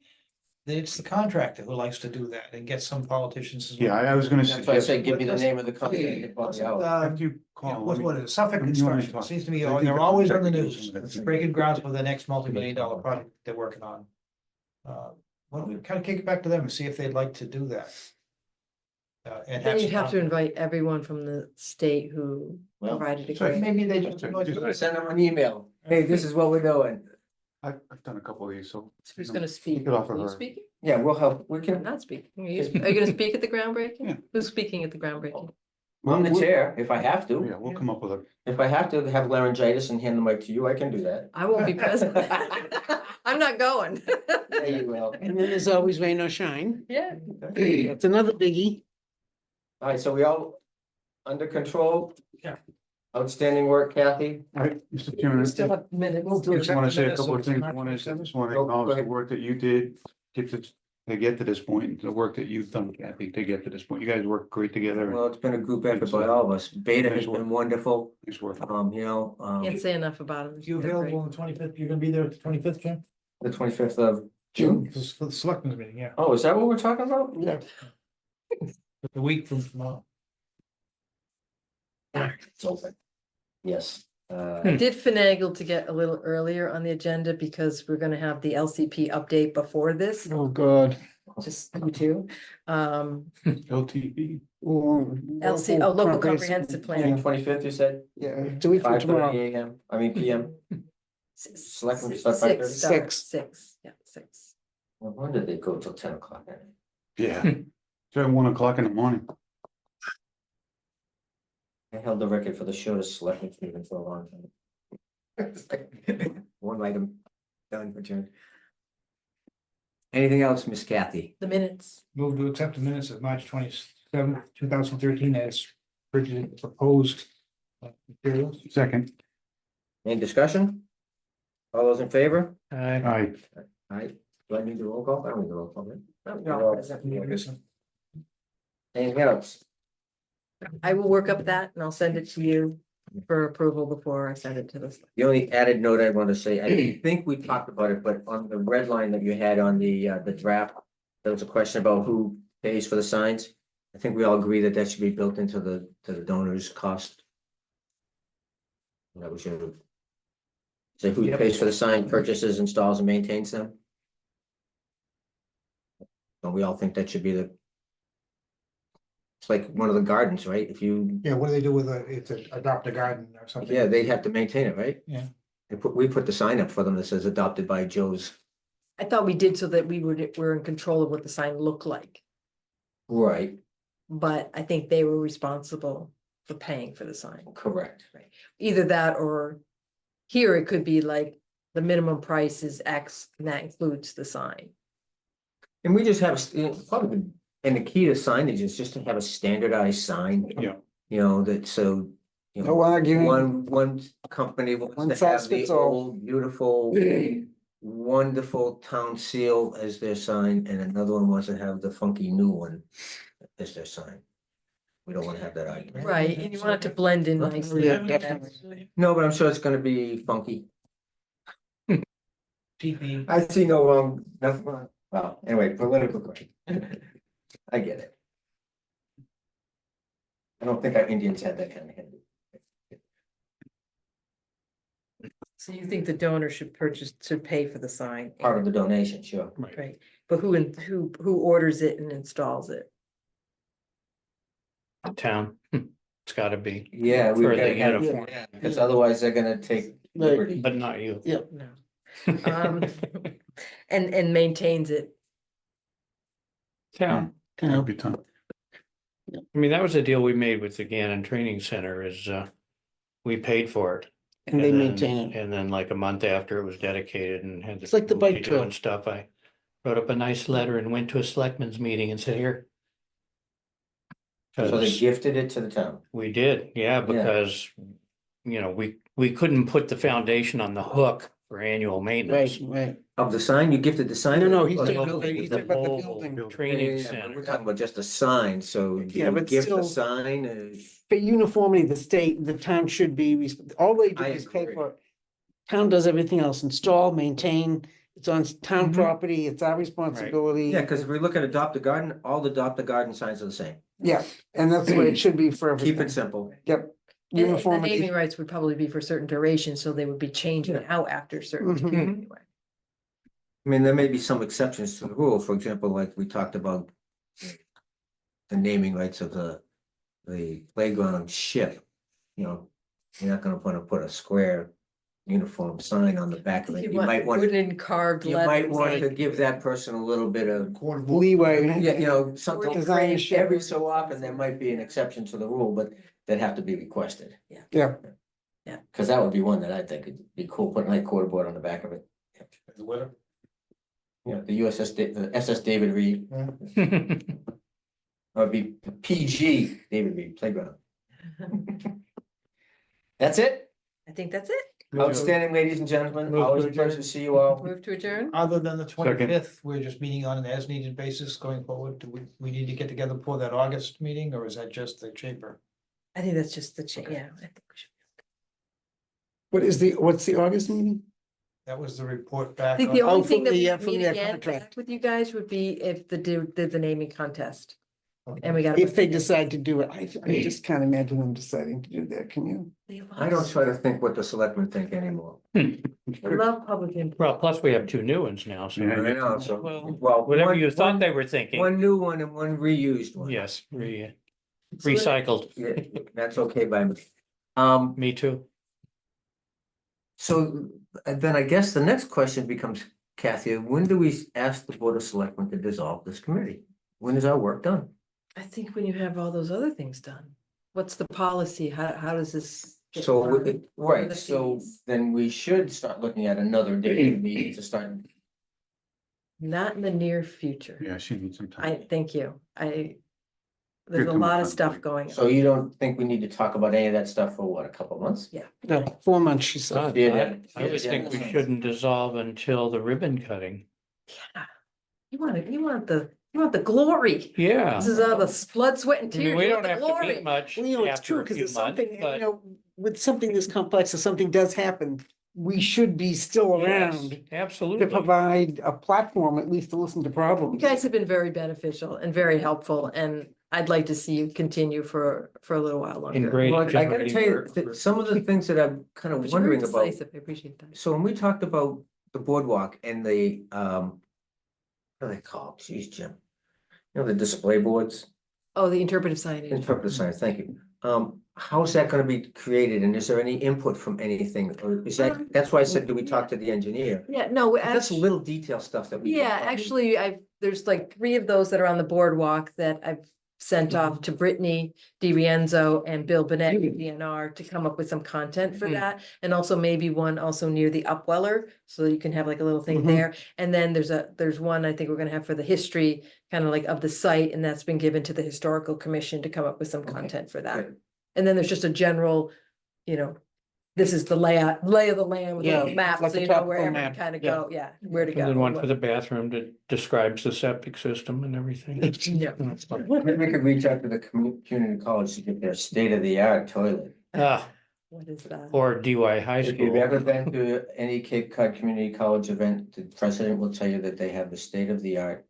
that it's the contractor who likes to do that and get some politicians. as well. Yeah, I was gonna That's why I suggest. say, give me the name of the company. that bought the hour. After you Yeah, call. what is it, Suffolk when you wanna Construction, talk. seems to me, I think they're the always on the contractor news, is something that's- breaking grounds for the next multi-million-dollar project they're working on. Why don't we kind of kick it back to them and see if they'd like to do that? And Then you'd some have to invite everyone from the state who Well, provided a so grant. Maybe they just. Send them an email. Hey, this is what we're doing. I've done a couple of these, so. Who's gonna speak? Take it off of Are you her. speaking? Yeah, we'll help. We I'm can, not speaking. Are you gonna speak at the groundbreaking? Yeah. Who's speaking at the groundbreaking? I'm the chair. If I have Yeah, to. we'll come up with a. If I have to have laryngitis and hand the mic to you, I can do that. I won't be present. I'm not going. Yeah, you will. And then there's always rain or shine. Yeah. That's another biggie. All right, so we all under control? Yeah. Outstanding work, Kathy. All right, Mr. Chairman, I Still have minutes. just want to say a couple of things. One is, I just want to Go acknowledge the ahead. work that you did to get to this point, the work that you've done, Kathy, to get to this point. You guys work great together. Well, it's been a group effort by all of us. Beta has Nice work. been wonderful. Nice work. Can't say enough about it. You They're great. available on the 25th? You're gonna be there at the 25th, Jim? The 25th of June. For the selectmen's meeting, yeah, Oh, is that what we're talking about? Yeah. the week from tomorrow. It's open. Yes. I did finagle to get a little earlier on the agenda because we're gonna have the LCP update before this, Oh, God. just you two. LTV. LC, oh, local comprehensive plan. 25th, you said? Yeah, it's a week from 5:30 tomorrow. AM, I mean PM. Selectmen start Six, 5:30? start, Six. yeah, 6. No wonder they go till 10 o'clock. Yeah. It's at 1 o'clock in the morning. I held the record for the shortest selectmen meeting for a long time. One item, done, adjourned. Anything else, Miss Kathy? The minutes. Move to accept the minutes of March 27th, 2013 as proposed materials. Second. Any discussion? All those in favor? Aye. Aye. Do I need the roll call? I don't need the roll call, right? Oh, you're all present. Anything else? I will work up that and I'll send it to you for approval before I send it to the. The only added note I want to say, I think we talked about it, but on the red line that you had on the draft, there was a question about who pays for the signs. I think we all agree that that should be built into the donor's cost. That we should. So who pays for the sign, purchases, installs and maintains them? Don't we all think that should be the? It's like one of the gardens, right? If you, Yeah, what do they do with it's a adopt a garden or something? yeah, they'd have to maintain it, right? Yeah. We put the sign up for them that says adopted by Joe's. I thought we did so that were in control of what the sign looked like, Right, but I think they were responsible for paying for the sign. correct. Either that or here it could be like the minimum price is X and that includes the sign. And we just have, probably, and the key to signage is just to have a standardized sign. Yeah. You know, that so. You know, No arguing. one company One wants to size have the fits all. old, beautiful, wonderful town seal as their sign, and another one wants to have the funky new one as their sign. We don't want to have that argument. Right, and you want it to blend in nicely. Yeah, definitely. No, but I'm sure it's gonna be funky. TP. I see no wrong, nothing wrong. Well, anyway, political question. I get it. I don't think our Indians had that kind of head. So you think the donor should pay for the sign? Part of the donation, sure. Right, but who orders it and installs it? Town, it's gotta be, Yeah, we For the gotta have, uniform. yeah, because otherwise they're gonna take liberty. but not you. No. And maintains it. Town. That'd be tough. I mean, that was the deal we made with the Gannon Training Center is, we paid for it. And they then- maintain it. And then like a month after it was dedicated and had. It's like the bike Fujita trail. And stuff, I wrote up a nice letter and went to a selectmen's meeting and said, here. So they 'Cause gifted it to the town. we did, yeah, because, you know, we couldn't put the foundation on the hook for annual maintenance. Right. Of the sign, you gifted the sign? No, he's Oh, talking the about building. he's The talking about the whole building. Yeah, Training but center. we're talking about just a sign, so Yeah, you but gift the still- sign, For uniformity, the town should be, all they do I is pay agree. for it. Town does everything else, install, maintain, it's on town Mhm. property, it's our responsibility. yeah, because if we look at adopt a garden, all the adopt a garden signs are the same. Yeah, and that's the way it should be for Keep everything. it simple. Yep. And the Uniformity. naming rights would probably be for certain duration, so they would be changing out after certain. Mhm. anyway. I mean, there may be some exceptions to the rule, for example, like we talked about. The naming rights of the playground ship, you know, you're not gonna put a square uniform sign on the back of it. You might want, Put in carved you might letters. want to give that person a little bit of. Leeway. Yeah, you know, something, Design a ship. every so often, there might be an exception to the rule, but they'd have to be requested. Yeah. Cause that would be one that I think would be cool, put a nice quarter board on the back of it. Yeah, the the SS David Reed, or it'd be PG David Reed Playground. That's it? I think that's it. Outstanding, ladies and gentlemen. Move to Always a adjourn. pleasure to see you all. Move to adjourn. Other than the 25th, we're just meeting on an as-needed basis going forward. Do we need to get together before that August meeting, or is that just the chamber? I think that's just the change, yeah. I think we should. What's the August meeting? That was the report I back. think the on- only from thing that the, we from meet their again contract. back with you guys would be if did the naming contest. And we got. a If bunch they of names. decide to do it, I just can't imagine them deciding to do that, can you? I don't try to think what the selectmen think anymore. I love public input. Well, plus we have two new ones now, so. Yeah, I know, so, well. Whatever one- you thought one- they were thinking, One new one and one reused one. yes, So recycled, Yeah, that's okay by me. me too. So then I guess the next question becomes, Kathy, when do we ask the Board of Selectmen to dissolve this committee? When is our work done? I think when you have all those other things done, what's the policy? How does this? get So, run? right, the so fees? then we should start looking at another day meeting to start. Not in the near future. Yeah, she needs some I, time. thank you. There's Here a comes lot of time, stuff Mike. going So on. you don't think we need to talk about any of that stuff for what, a couple months? No, 4 months, she said. Yeah, I would think we shouldn't dissolve until the ribbon cutting. Yeah. You want the glory. Yeah, This is all the blood, sweat and I mean, tears. we You don't want the have to glory. meet much Well, you know, it's after true, a because few it's months, something, you but know, with something this complex, if something does happen, we should be still yes, around to absolutely. provide a platform, at least to listen to You problems. guys have been very beneficial and very helpful, and I'd like to see you continue for a little while In longer. great. Well, I gotta generating tell you, work that for- some of the things that I'm kind But of you're very wondering about. decisive. I appreciate that. So when we talked about the boardwalk and the, what are they called? Geez, Jim. You know, the display boards, Oh, the interpretive signage. interpretive signs, thank you. How's that gonna be created and is there any input from anything? Or is that, that's why I said, do we talk to the engineer? Yeah, no, That's actually, little detail stuff that we. can yeah, probably- actually, there's like 3 of those that are on the boardwalk that I've sent off to Brittany DiRienzo and Bill Bennett, at DNR, to come up with some content for Hmm. that. And also maybe one also near the Upweller, so you can have like a little thing Mhm. there. And then there's one I think we're gonna have for the history, kind of like of the site, and that's been given to the Historical Commission to come up with some Okay, content for that. good. And then there's just a general, this is the lay of the land with a Yeah, little map, like so a you know topical wherever to map, kind of yeah. go, yeah, where to And go. then one what- for the bathroom that describes the septic system and everything. Yeah. Maybe we could reach out to the community college to get their state of the art toilet. Ah, What is that? or DY High If you've ever School. been to any Cape Cod Community College event, the president will tell you that they have the state of the art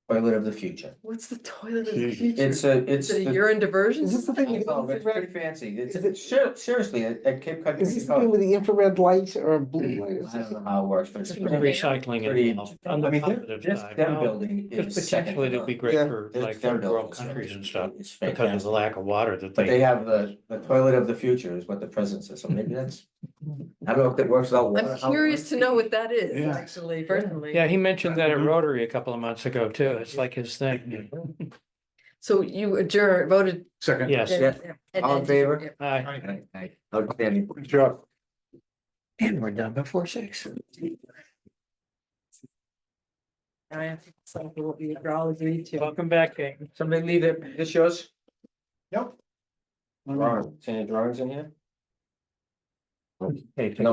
toilet of the future. What's the toilet of the Jesus. future? It's Is it a the- urine diversion? Is this the thing? Oh, it's pretty Infrared- fancy. Is it- Seriously, at Cape Cod Is this Community the thing College. with the infrared light or blue light? or I don't something? know how it works, but it's. Pretty- Recycling pretty- involved on I the mean, positive this, side. their Well, building because is second to potentially it'd be none. great Yeah. for Their- like their third world building's countries and stuff, It's because of fantastic. the lack of water that But they have the toilet of the future is what the president says, so maybe that's, I don't know if that works out. well, I'm how it curious works. to know what that is, Yeah. actually, personally. Yeah, he mentioned that at Mhm. Rotary a couple of months ago too. It's like his thing. So you voted. Second. Yes. Yeah. and All in then- favor? Aye. Outstanding. Good job. And we're done before 6. I have to decide what we all agreed to. Welcome back, Kate. Somebody leave it, this yours? Yep. Drawings, any drawings in here? Hey, No.